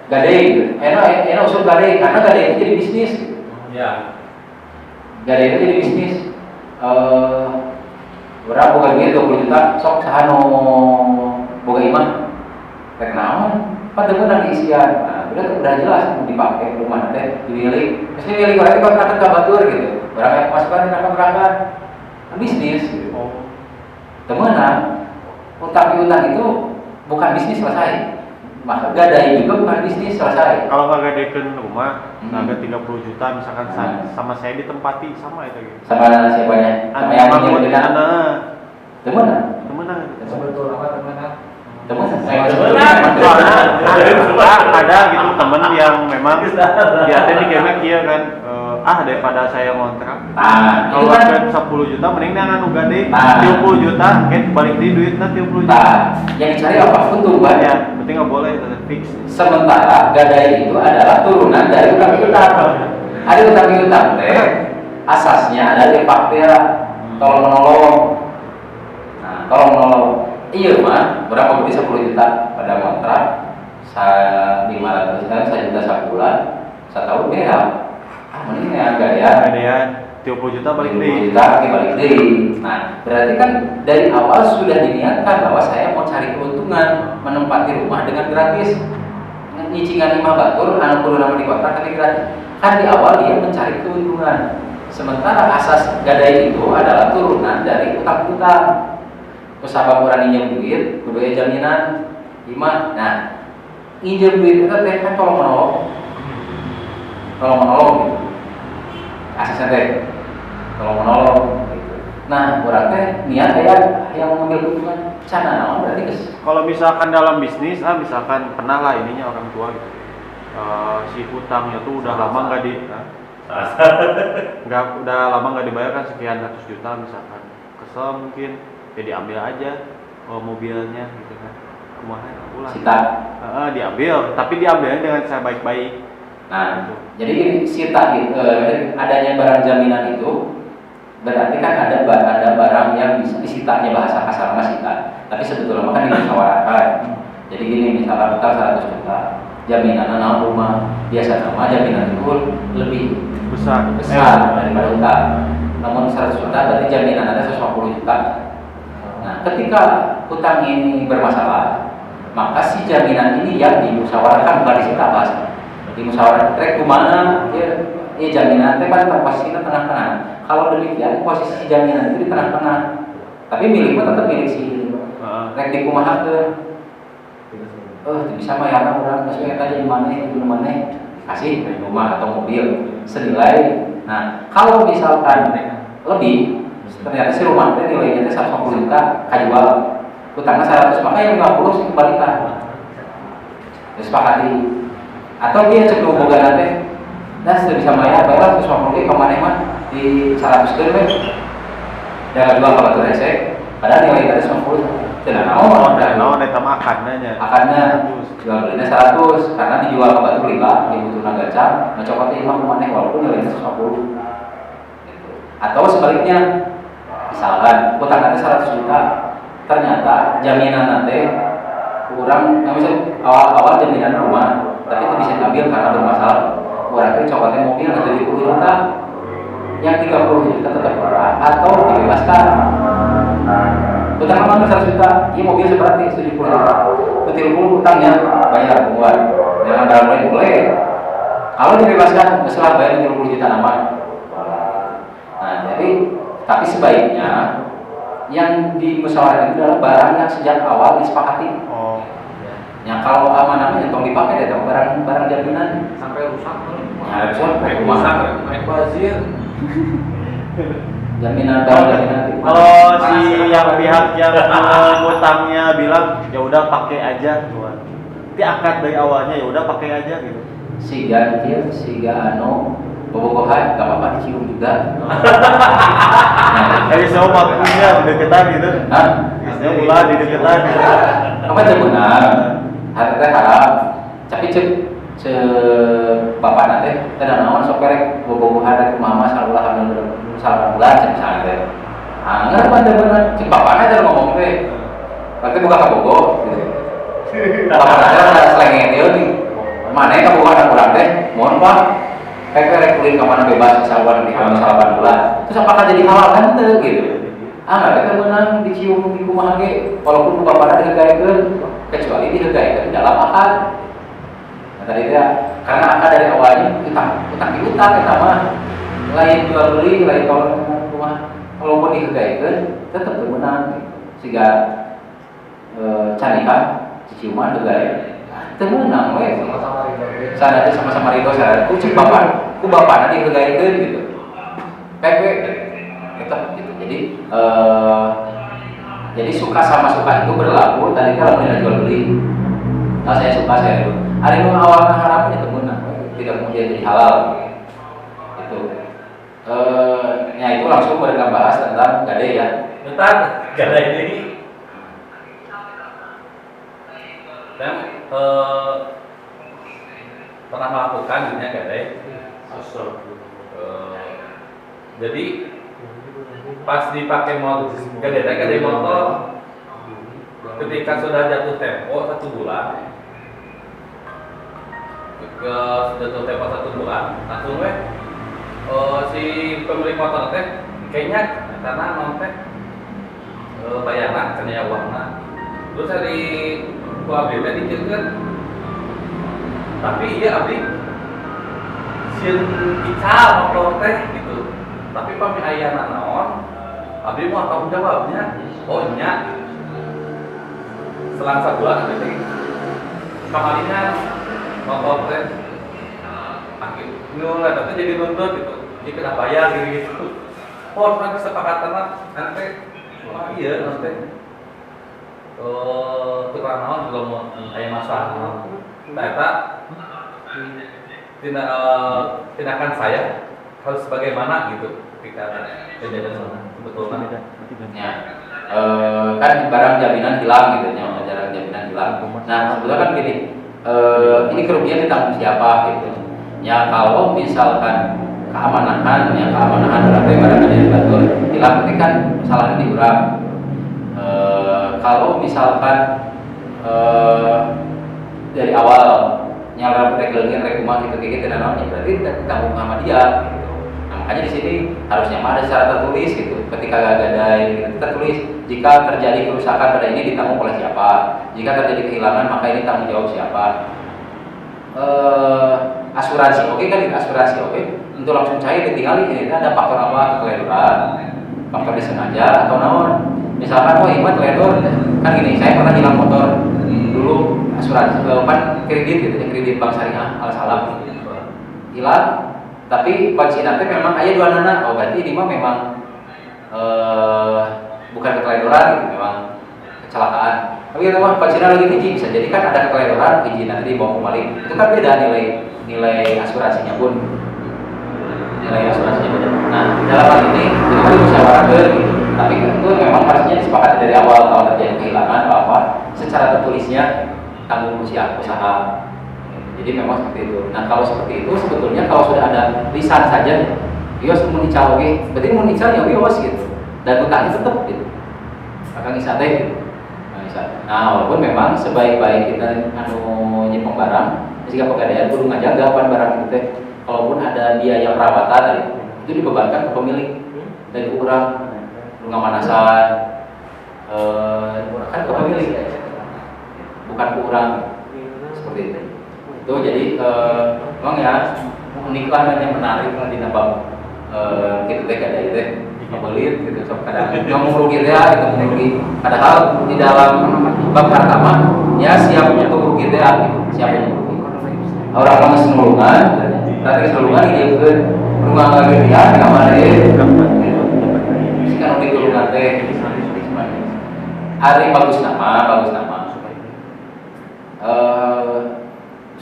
Gadai gitu enak usul gadai karena gadai itu jadi bisnis gitu. Ya. Gadai itu jadi bisnis berapa boga duit 20 juta sok sahano boga imah rek naon padahal isian. Udah jelas dipakai rumah teh dililik. Terus dililik orang itu kan ke batur gitu. Barang yang masukkan akan berangkat bisnis. Gitu. Temenan utang piutang itu bukan bisnis selesai. Maka gadai juga bukan bisnis selesai. Kalau nggak gadekeun rumah, harga 30 juta misalkan sama saya ditempati sama itu gitu. Sama siapanya? Sama yang punya temenan. Sebetul apa teman-teman? Ada gitu temen yang memang dia tadi kemek dia kan daripada saya ngontrak kalau kan 10 juta mending dia nganu gade 30 juta kan balik di duitnya 30 juta yang dicari apapun tuh Mbak ya penting nggak boleh itu fix. Sementara gadai itu adalah turunan dari utang piutang. Ada utang piutang teh asasnya dari faktor tolong menolong. Nah tolong menolong iya mah berapa beli 10 juta pada kontrak 500 kan 1 juta sebulan 1 tahun beda mending ya gadean 30 juta balik deh. 30 juta balik deh. Nah berarti kan dari awal sudah diniatkan bahwa saya mau cari keuntungan menempati rumah dengan gratis nyicingan 5 batur anu kudu nama di kontrak tapi gratis kan di awal dia mencari keuntungan sementara asas gadai itu adalah turunan dari utang-utang. Terus sabab orang minjem duit, kudu aya jaminan 5. Nah, minjem duit itu teh kan tolong menolong gitu. Asasnya teh tolong menolong gitu. Nah, urang teh niat aya yang mengambil keuntungan cana naon berarti geus. Kalau misalkan dalam bisnis, misalkan pernah lah ininya orang tua gitu. Si hutangnya tuh udah lama nggak dibayar kan sekian ratus juta misalkan. Kesel mungkin jadi ambil aja mobilnya gitu kan kemarin pulang diambil tapi diambilnya dengan cara baik-baik. Nah gitu. Jadi ini sita adanya barang jaminan itu berarti kan ada barang yang bisa disitanya bahasa kasar mas sita tapi sebetulnya kan dimusyawarahkan. Jadi gini misalkan utang 100 juta jaminan rumah biasa nama jaminan itu lebih besar daripada utang namun 100 juta berarti jaminan ada 150 juta. Nah, ketika hutang ini bermasalah, maka si jaminan ini yang dimusyawarahkan bukan disita bahasa. Dimusyawarahkan trek kemana? Ya jaminan itu kan posisinya tengah-tengah. Kalau demikian posisi jaminan itu di tengah-tengah. Tapi miliknya tetap milik si trek di kumaha ke. Bisa mah ya orang sesuai tadi di mana kasih rumah atau mobil senilai. Nah, kalau misalkan lebih ternyata si rumah itu nilainya 150 juta kajual utangnya 100 maka yang 50 sih kembalikan disepakati atau dia cek lu boga nanti nah sudah bisa bayar 150 ke mana mah di 100 ke jangan jual kalau tuh resek padahal nilai tadi 150 tidak naon eta mah akarnya jual belinya 100 karena dijual ke batu lila dibutuhkan gaca ngecokotnya imah kemana walaupun nilainya 150 atau sebaliknya misalkan utang nanti 100 juta ternyata jaminan nanti kurang misalnya awal jaminan rumah tapi itu bisa diambil karena bermasalah kurang itu coklatnya mobil nanti 70 juta yang 30 juta tetap kurang atau dibebaskan utang mana 100 juta iya mobil seperti 70 juta ke 30 utangnya bayar buat jangan dalam boleh kalau dibebaskan setelah bayar 30 juta nama. Nah jadi Tapi sebaiknya yang dimusyawarahkan itu adalah barang yang sejak awal disepakati. Oh. Ya kalau aman-aman ya tong dipakai deh, barang jaminan. Sampai rusak. Nah, rusak, Rusak, main bazir. Jaminan jaminan. Kalau si yang pihak yang ngutangnya bilang ya udah pakai aja tuan. Tapi akad dari awalnya ya udah pakai aja gitu. Siga bobogohan gak apa-apa dicium juga. Dari semua waktunya di deketan gitu. Hah? Saya ulah di deketan. Apa aja benar? Harga harap. Tapi cek bapak nanti tidak naon sok kerek bobogohan dari mama salah bulan cek misalnya teh. Nggak benar cek bapak nanti ngomong teh. Berarti buka kabogo gitu. Bapak nanti ada selengnya dia nih. Mana yang kabogohan kurang teh? Mohon pak. Kayak kulit kemana bebas misalkan di kamar salapan bulan. Terus apakah jadi halal kan tuh gitu? Nggak kita menang dicium di rumah ge, walaupun bapak ada dihargaikeun, kecuali dihargaikeun dalam akad. Nah, tadi dia karena akad dari awalnya utang piutang kita mah lain jual beli, lain kalau rumah walaupun dihargaikeun tetap menang. Sehingga canika ciciuman harga temenang we sama-sama ridho. Sana aja sama-sama ridho saya. Ku cek bapak, nanti hargaikeun gitu. Kayak tetap gitu. Jadi suka sama suka itu berlaku tadi kalau mau jual beli. Nah, saya suka saya itu. Hari nu awalnya harapnya temenang, tidak kemudian jadi halal. Itu. Ya itu langsung mereka bahas tentang gade ya. Tentang gade ini. Dan pernah melakukan dunia gade. Jadi pas dipakai motor gade motor, ketika sudah jatuh tempo 1 bulan, langsung si pemilik motor teh kayaknya karena non teh bayaran karena uangnya, terus dari ku abdi teh dikeun. Tapi iya abdi sieun ical motor teh gitu. Tapi pami ayana naon, abdi mau tanggung jawabnya. Oh nya. Selang 1 bulan abdi teh kamalingan motor teh akhir nu eta teh jadi nuntut gitu. Jadi kena bayar gitu. Oh, nanti kesepakatanna nanti iya nanti tukang naon belum aya masalah. Nah, eta tindakan saya harus bagaimana gitu ketika kejadian sebetulnya. Ya, kan barang jaminan hilang gitu ya, barang jaminan hilang. Nah, sebetulnya kan gini, ini kerugian ditanggung siapa gitu. Ya kalau misalkan keamanan berarti barang yang diatur hilang, berarti kan kesalahan diurang. Kalau misalkan dari awal nyala regelnya rekomendasi gitu dan namanya berarti ditanggung sama dia. Gitu. Nah, makanya di sini harusnya ada secara tertulis gitu. Ketika gadai gitu, tertulis jika terjadi kerusakan pada ini ditanggung oleh siapa. Jika terjadi kehilangan maka ini tanggung jawab siapa. Asuransi oke kan asuransi oke. Untuk langsung cair ditinggalin ini ada faktor apa kekeliruan, faktor disengaja atau naon. Misalkan imat teledor kan gini, saya pernah hilang motor dulu asuransi kan kredit gitu, kredit bank syariah al-salam hilang, tapi kunci nanti memang ayah 2 anak. Oh berarti ini mah memang bukan keteledoran gitu, memang kecelakaan. Tapi itu mah kunci lagi tinggi, bisa jadi kan ada keteledoran tinggi nanti dibawa kembali. Itu kan beda nilai asuransinya pun. Nilai asuransinya beda. Nah dalam hal ini itu kan musyawarah gitu. Tapi itu memang harusnya disepakati dari awal kalau terjadi kehilangan apa secara tertulisnya tanggung usaha. Jadi memang seperti itu. Nah kalau seperti itu sebetulnya kalau sudah ada lisan saja, dia semua nical oke, berarti mau nical ya bios gitu. Dan utangnya tetap gitu. Akan isa teh. Nah walaupun memang sebaik-baik kita nyimpen barang, jika pegadaian kudu ngajaga barang itu teh. Kalaupun ada biaya perawatan itu dibebankan ke pemilik dari kurang ngamanasan kan ke pemilik bukan kurang seperti itu. Itu jadi memang ya uniklah dan yang menarik di nabang kita teh ada itu ngebelit gitu, so kadang ngomong rugi ya, gitu rugi. Padahal di dalam bab harta mah ya siap untuk rugi ya, gitu, siap untuk rugi. Orang lama senulungan, berarti senulungan dia ke rumah lagi dia, kamar dia, sekarang di gulungan teh, hari bagus nama.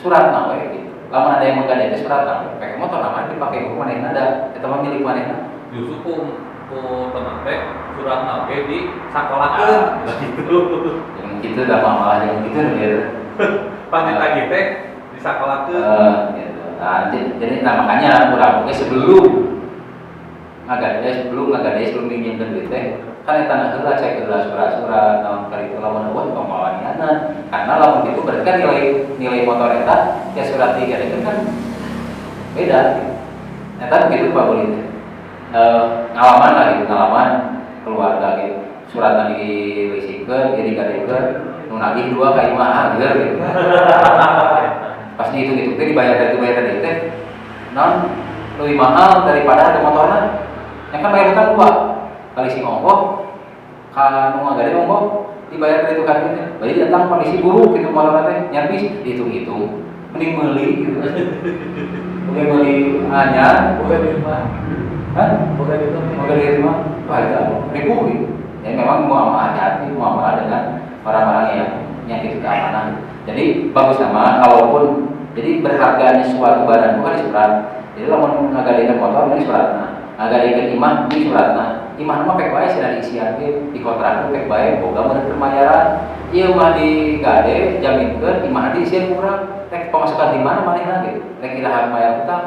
Surat nama gitu. Lama ada yang menggadai surat nama, pakai motor nama dipakai ke mana ada, kita mah milik mana. Justru ku teman teh surat nabe di sakolakeun gitu. Yang gitu dah malah yang gitu biar Pas ditagih teh di sakolakeun. gitu. Nah, jadi makanya kurang oke sebelum ngagadai minjemkeun duit teh kan eta heula cek heula surat-surat naon kali itu lamun eueuh pamawanianan. Karena lamun itu berarti kan nilai motor eta ya surat digadekeun kan beda gitu. Eta begitu Pak Boli teh. Ngalaman lah gitu, ngalaman keluarga gitu. Suratan dilisikeun, ya digadekeun, nu nagih 2 ka 5 hareueur gitu. Pas dihitung-hitung teh dibayar tadi teh non lebih mahal daripada harga motorna. Yang kan bayar utang 2 kali si ongkos kan nu ngagade ongkos dibayar dari tukang itu. Jadi datang kondisi buruk gitu motorna teh nyarbis dihitung-hitung mending meuli gitu. Mending meuli anyar, bukan di rumah. Hah? Bukan di rumah. Wah, itu ribu gitu. Ya memang muamalah hati-hati muamalah dengan orang-orang yang gitu keamanan. Jadi bagus nama kalaupun jadi berharganya suatu barang bukan di surat. Jadi lamun ngagadekeun motor ini suratna. Ngagadekeun imah ini suratna. Imah mah pek bae sia diisian ge di kontrak pek bae boga bener pembayaran. Ieu mah digade jaminkeun imah diisian kurang. Rek pemasukan di mana manehna gitu. Rek iraha bayar utang.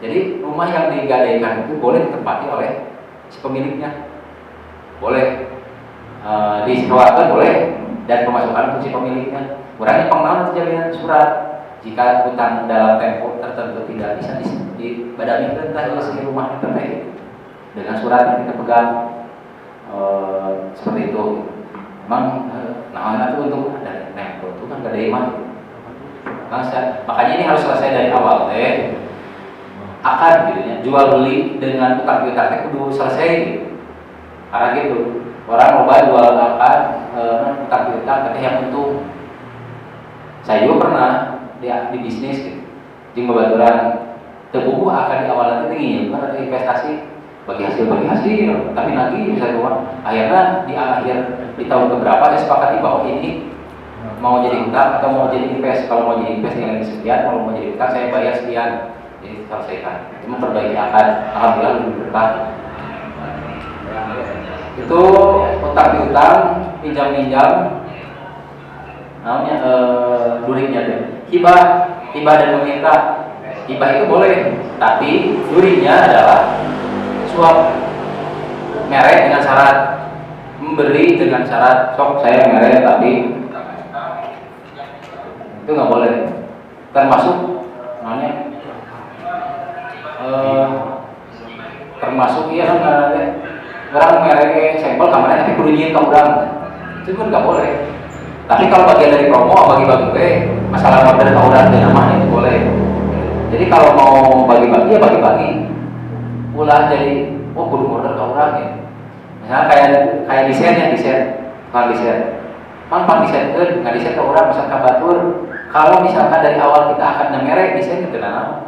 Jadi rumah yang digadaikan itu boleh ditempati oleh si pemiliknya. Boleh disewakan boleh dan pemasukan untuk si pemiliknya. Kurangnya pengenalan jaminan surat jika utang dalam tempo tertentu tidak bisa dibadami tentang si rumah itu dengan surat yang kita pegang seperti itu. Memang nah itu untuk ada tempo itu kan gak ada iman. Makanya ini harus selesai dari awal teh. Akad gitu ya, jual beli dengan utang piutang teh kudu selesai gitu. Karena gitu, orang loba jual akad utang piutang tapi yang untung. Saya juga pernah di bisnis gitu. Jeung babaturan teu bubuh akan di awal nanti tinggi kan ada investasi bagi hasil tapi nanti bisa doang. Akhirnya di akhir di tahun keberapa saya sepakati bahwa ini mau jadi utang atau mau jadi invest. Kalau mau jadi invest nilai sekian, kalau mau jadi utang saya bayar sekian. Jadi selesaikan, itu memperbaiki akad. Alhamdulillah lebih berkah. Itu utang piutang, pinjam namanya duriknya deh. Hibah dan meminta. Hibah itu boleh, tapi duriknya adalah suap merek dengan syarat, memberi dengan syarat sok saya merek tapi itu nggak boleh. Termasuk namanya termasuk iya kan orang merek sampel kamarnya tapi kudu nyiin ke urang itu pun nggak boleh. Tapi kalau bagian dari promo bagi-bagi masalah order ke urang dan nama itu boleh. Jadi kalau mau bagi-bagi ya bagi-bagi ulah jadi kudu order ke urang ya. Misalnya kayak desain Mang desain nggak desain ke urang misalkan batur. Kalau misalkan dari awal kita akan merek desain itu nama.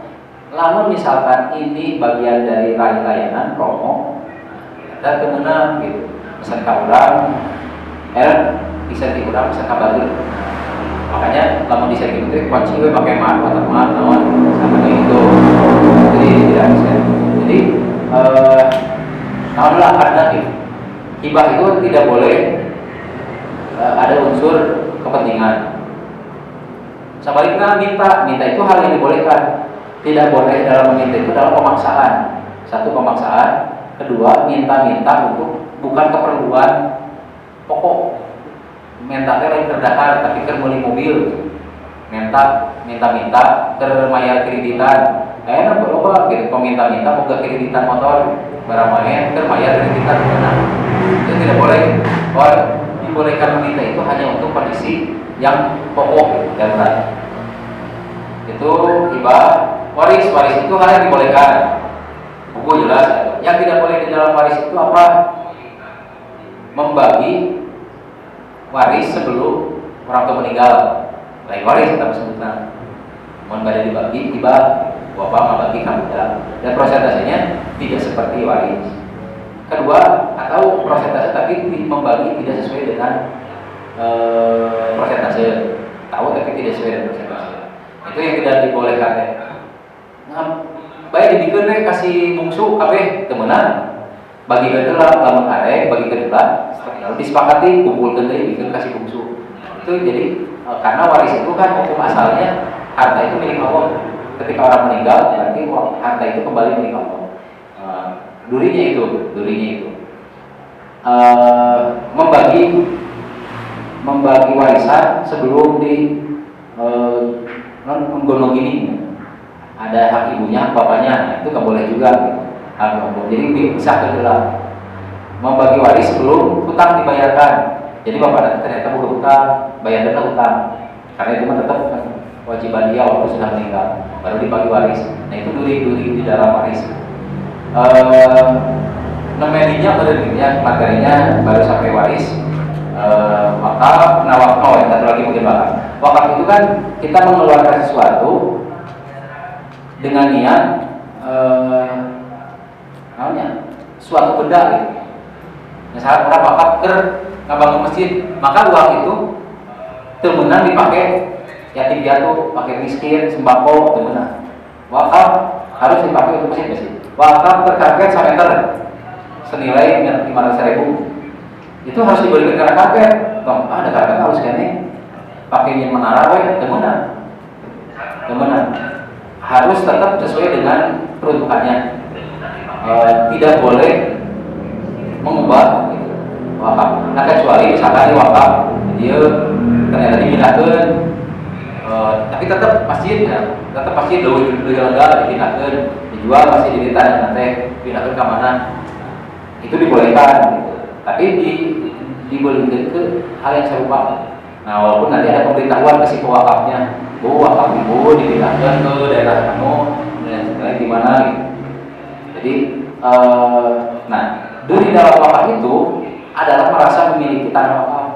Lamun misalkan ini bagian dari layanan promo, kita kemenang gitu. Misalkan urang, desain di urang misalkan batur. Makanya lamun desain gitu kunci we pakai mark atau naon sama itu. Jadi tidak bisa. Jadi naon lah karena gitu. Hibah itu tidak boleh ada unsur kepentingan. Sebaliknya minta itu hal yang dibolehkan. Tidak boleh dalam meminta itu dalam pemaksaan. Satu pemaksaan, kedua minta untuk bukan keperluan pokok. Minta lain terdahar tapi keur meuli mobil. Minta keur mayar kreditan. Enak loba gitu peminta boga kreditan motor, barang main keur mayar kreditan. Nah, itu tidak boleh. Dibolehkan meminta itu hanya untuk kondisi yang pokok dan berat. Itu hibah. Waris itu hal yang dibolehkan. jelas ya. Yang tidak boleh di dalam waris itu apa? Membagi waris sebelum orang tua meninggal. Lain waris kita sebutkan. Mohon pada dibagi, tiba bapak membagi kamuda. Dan prosentasenya tidak seperti waris. Kedua, atau prosentase tapi membagi tidak sesuai dengan persentase, tahu tapi tidak sesuai dengan persentase. Itu yang tidak dibolehkan ya. Nah, baik dibikin kasih bungsu kabeh temenan. Bagi kedua lamun arek, bagi kedua lalu disepakati kumpulkeun deui bikin kasih bungsu. Itu jadi karena waris itu kan hukum asalnya harta itu milik Allah. Ketika orang meninggal berarti harta itu kembali milik Allah. Durinya itu. Membagi warisan sebelum di menggonong gini ada hak ibunya, hak bapaknya, nah, itu nggak boleh juga gitu. Jadi bisa kedua membagi waris sebelum hutang dibayarkan. Jadi bapak nanti ternyata berhutang, bayar dana hutang, karena itu mah tetap kewajiban dia waktu sudah meninggal, baru dibagi waris. Nah itu duri di dalam waris. Nomedinya materinya baru sampai waris. Maka satu lagi mungkin wakaf itu kan kita mengeluarkan sesuatu dengan niat suatu benda gitu. Misalnya orang wakaf ngabangun masjid, maka uang itu temenan dipakai yatim piatu, pakai miskin, sembako, temenan. Wakaf harus dipakai untuk masjid. Wakaf berkarpet semeter senilai 500.000. Itu harus diberikan karena karpet. Ada karpet harus gini. Pakainya menara, temenan. Harus tetap sesuai dengan peruntukannya. Tidak boleh mengubah gitu, wakaf. Nah kecuali misalkan di wakaf dia ternyata dipindahkan, tapi tetap masjid ya, tetap masjid lebih lega dipindahkan, dijual masih di tanah nanti pindahkan ke mana, itu dibolehkan. Gitu. Tapi dibolehkan ke hal yang serupa. Nah walaupun nanti ada pemberitahuan ke si pewakafnya, wakaf ibu dipindahkan ke daerah kamu dan di mana gitu. Jadi nah dari dalam wakaf itu adalah merasa memiliki tanah wakaf.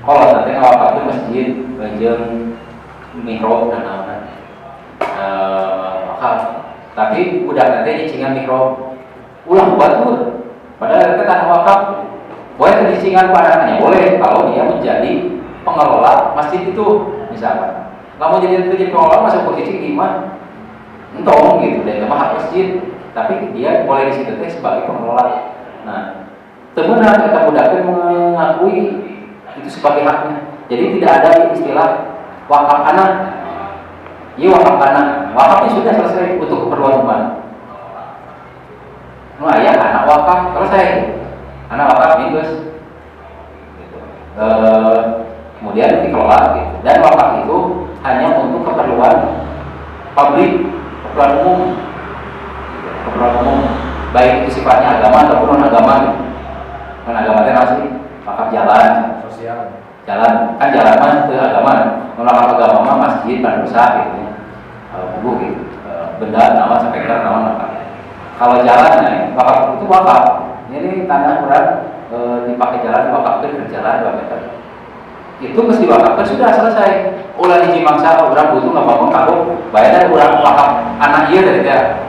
Kalau nanti wakaf itu masjid, bajeng, mihrab dan lain-lain wakaf. Tapi udah nanti cicingan mihrab, ulah buat tuh. Padahal itu tanah wakaf. Boleh cicingan pandangannya boleh kalau dia menjadi pengelola masjid itu misalkan. Kamu jadi pengelola masuk posisi gimana? Entong gitu, dan cuma hak masjid, tapi dia boleh di situ sebagai pengelola. Nah, temenan kita mudahkan mengakui itu sebagai haknya. Jadi tidak ada istilah wakaf anak. Iya wakaf anak, wakafnya sudah selesai untuk keperluan umat. Nah ya anak wakaf selesai, anak wakaf minus. Kemudian dikelola gitu. Dan wakaf itu hanya untuk keperluan publik. Keperluan umum, baik itu sifatnya agama ataupun non agama. Non agama itu apa sih? Wakaf jalan, Sosial. Jalan kan jalan mah ke agama. Non agama mah masjid, madrasah gitu. Gitu. Benda nama spekter nama wakaf. Kalau jalan wakaf itu wakaf. Ini tanah orang dipakai jalan, wakafkan ke jalan 2 meter. Itu mesti wakafkan sudah selesai. Ulah hiji mangsa orang butuh nggak bangun kabur bayar orang wakaf anak iya dari dia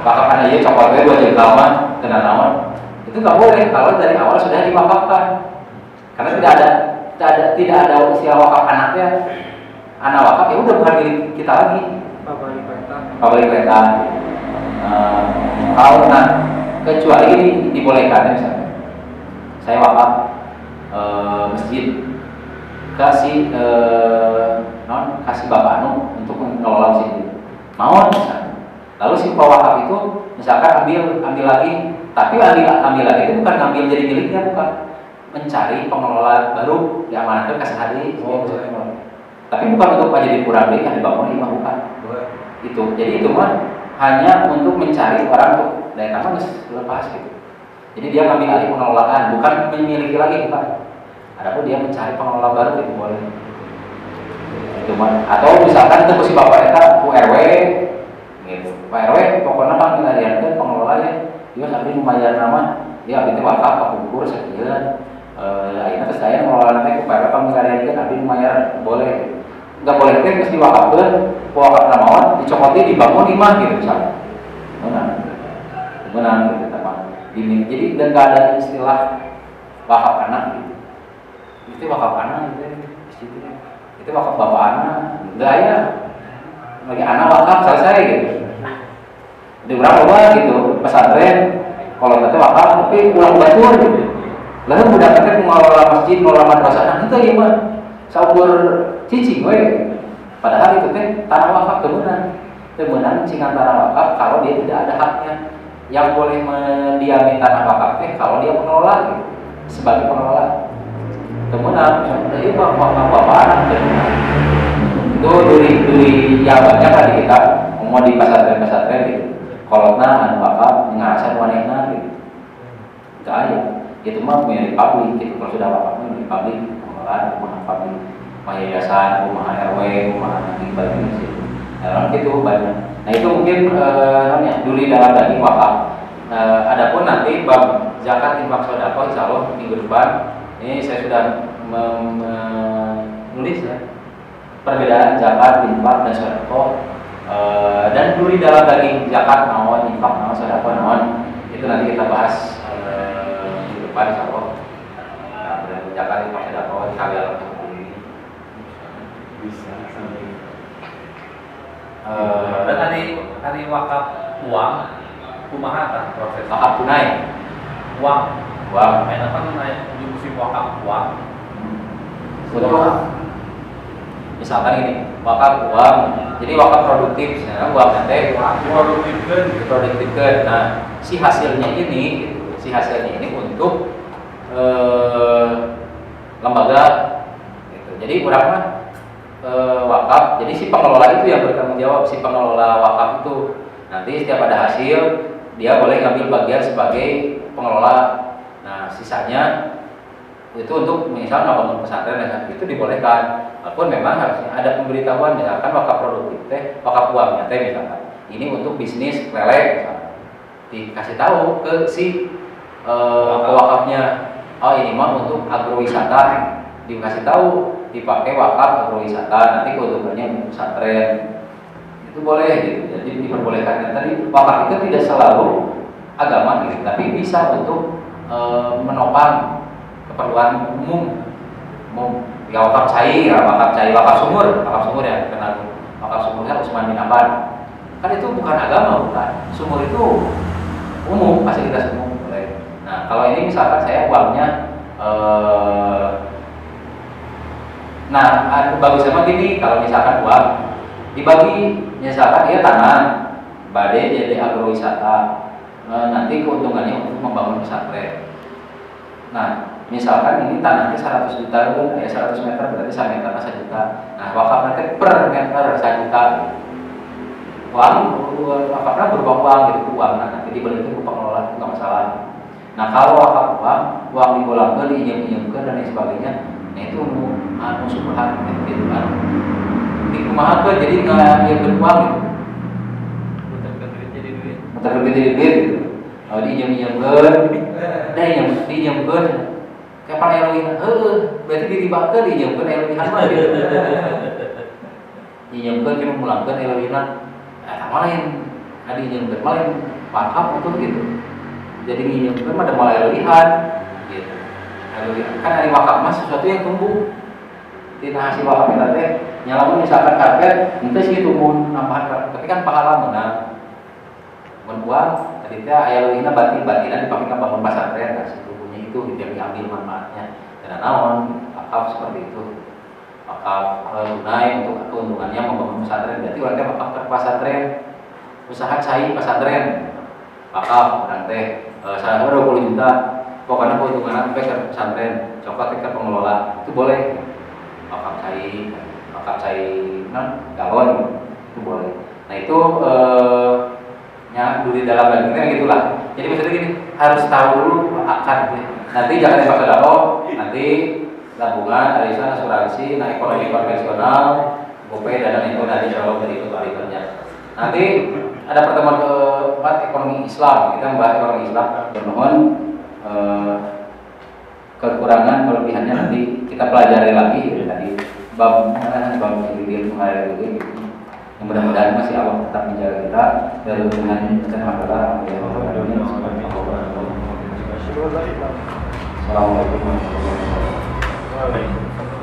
wakaf anak iya coklat gue 2 jam lama kena naon itu nggak boleh kalau dari awal sudah diwakafkan karena tidak ada usia wakaf anaknya. Anak wakaf ya udah bukan milik kita lagi. Pabrik kereta. Kalau kecuali ini dibolehkan misalnya saya wakaf masjid kasih kasih bapak anu untuk mengelola masjid mau misalnya. Lalu si pewakaf itu misalkan ambil lagi, tapi ambil lagi itu bukan ngambil jadi miliknya, bukan, mencari pengelola baru diamanatkan ke sehari. Tapi bukan untuk jadi kurang yang dibangun, bukan. Itu jadi itu mah hanya untuk mencari orang untuk daya tahan lepas gitu. Jadi dia ngambil alih pengelolaan, bukan memiliki lagi, bukan. Adapun dia mencari pengelola baru itu boleh. Itu mah. Atau misalkan itu si bapak eta URW gitu. Pak RW pokoknya kan ngariankeun pengelola ya ieu abdi lumayan nama ya abdi teh wakaf kakukur sakieu ayeuna teh saya ngelola teh ku Pak RW pangariankeun abdi lumayan boleh nggak boleh teh geus diwakafkeun wakaf namaon dicokoti dibangun imah gitu misalnya menang gitu teman ini jadi dan nggak ada istilah wakaf anak gitu itu wakaf anak gitu itu wakaf bapak anak enggak ya lagi anak wakaf selesai gitu di berapa gitu pesantren kalau nanti wakaf tapi ulang batur gitu lalu budak teh mengelola masjid mengelola madrasah nah itu ya mah saukur cicing we padahal itu teh tanah wakaf temenan cingan tanah wakaf kalau dia tidak ada haknya yang boleh mendiami tanah wakaf teh kalau dia pengelola gitu sebagai pengelola temenan jadi wakaf bapak anak itu duri yang banyak kan di kita mau di pesantren gitu kolotna anu wakaf ngarasan wanehna gitu enggak ada itu mah punya di publik gitu kalau sudah wakaf di publik pengelolaan rumah publik rumah yayasan rumah RW rumah nanti bagi sih nah gitu banyak nah itu mungkin namanya duri dalam daging wakaf adapun nanti bab zakat infak sedekah insyaallah minggu depan ini saya sudah menulis ya perbedaan zakat, infak dan sedekah dan duri dalam daging zakat, naon, infak, naon, sedekah, naon itu nanti kita bahas di depan insyaallah. Zakat, infak, sedekah kalian ini bisa sampai. Dan hari wakaf uang, kumaha kan proses? wakaf tunai, Uang, uang, enak kan naik di musim wakaf uang. betul. Misalkan ini wakaf uang, jadi wakaf produktif, sekarang uang nanti produktifkan. Nah, si hasilnya ini untuk lembaga, gitu. Jadi berapa wakaf? Jadi si pengelola itu yang bertanggung jawab, si pengelola wakaf itu nanti setiap ada hasil dia boleh ngambil bagian sebagai pengelola. Nah, sisanya itu untuk misalnya membangun pesantren dan itu dibolehkan. Walaupun memang harusnya ada pemberitahuan misalkan wakaf produktif teh, wakaf uangnya teh misalkan ini untuk bisnis lele misalkan dikasih tahu ke si wakafnya oh ini mah untuk agrowisata dikasih tahu dipakai wakaf agrowisata nanti keuntungannya untuk pesantren itu boleh gitu jadi diperbolehkan dan tadi wakaf itu tidak selalu agama gitu tapi bisa untuk menopang keperluan umum ya wakaf cair, wakaf sumur ya kenal wakaf sumurnya Utsman bin Affan kan itu bukan agama bukan sumur itu umum fasilitas umum boleh. Nah kalau ini misalkan saya uangnya bagusnya mah gini kalau misalkan uang dibagi misalkan ya tanah badai jadi agrowisata nanti keuntungannya untuk membangun pesantren. Nah misalkan ini tanahnya 100 juta ya 100 meter berarti 1 meter 1 juta. Nah wakaf nanti per meter 1 juta. Uang wakafnya berupa uang gitu uang nanti dibalikin ke pengelola itu nggak masalah. Nah kalau wakaf uang digolongkan diinjam-injamkan dan lain sebagainya, nah itu anu subhan gitu kan. Dikumahakeun jadi nggak yang beruang gitu. Muter jadi duit gitu. Oh diinjam-injamkan, diinjamkan. Kayak pan heroin, berarti diribakeun diinjamkeun heroinan mah gitu. Diinjamkeun kita mulangkeun heroinan. Lain diinjamkeun mah lain wakaf untuk gitu. Jadi diinjamkeun mah ada malah heroinan gitu. Kan hari wakaf mah sesuatu yang tumbuh. Tina hasil wakaf kita teh nyalamun misalkan karpet, itu sih tumbuh nambahan karpet, tapi kan pahala menang. Uang, tadi teh aya leungeunna batinan dipakai ka bangun pesantren kan situ punya itu gitu yang diambil manfaatnya. Dan naon wakaf seperti itu. Wakaf tunai untuk keuntungannya membangun pesantren. Berarti urang teh wakaf ke pesantren. Usaha cai pesantren. Wakaf urang teh 120 juta. Pokoknya keuntungan sampai ke pesantren, coba ke pengelola. Itu boleh. Wakaf cai galon itu boleh. Nah itu duri dalam dagingnya gitulah. Jadi maksudnya gini, harus tahu dulu akad. Nanti jangan dipakai dapur, nanti tabungan, arisan, asuransi, nah ekonomi konvensional, GoPay dan itu nanti kalau berikut arisannya. Nanti ada pertemuan keempat ekonomi Islam. Kita membahas ekonomi Islam. Mohon kekurangan kelebihannya nanti kita pelajari lagi ya, tadi bab ini mengalir dulu gitu. Yang mudah-mudahan masih Allah tetap menjaga kita dari dengan bencana alam. Assalamualaikum warahmatullahi wabarakatuh.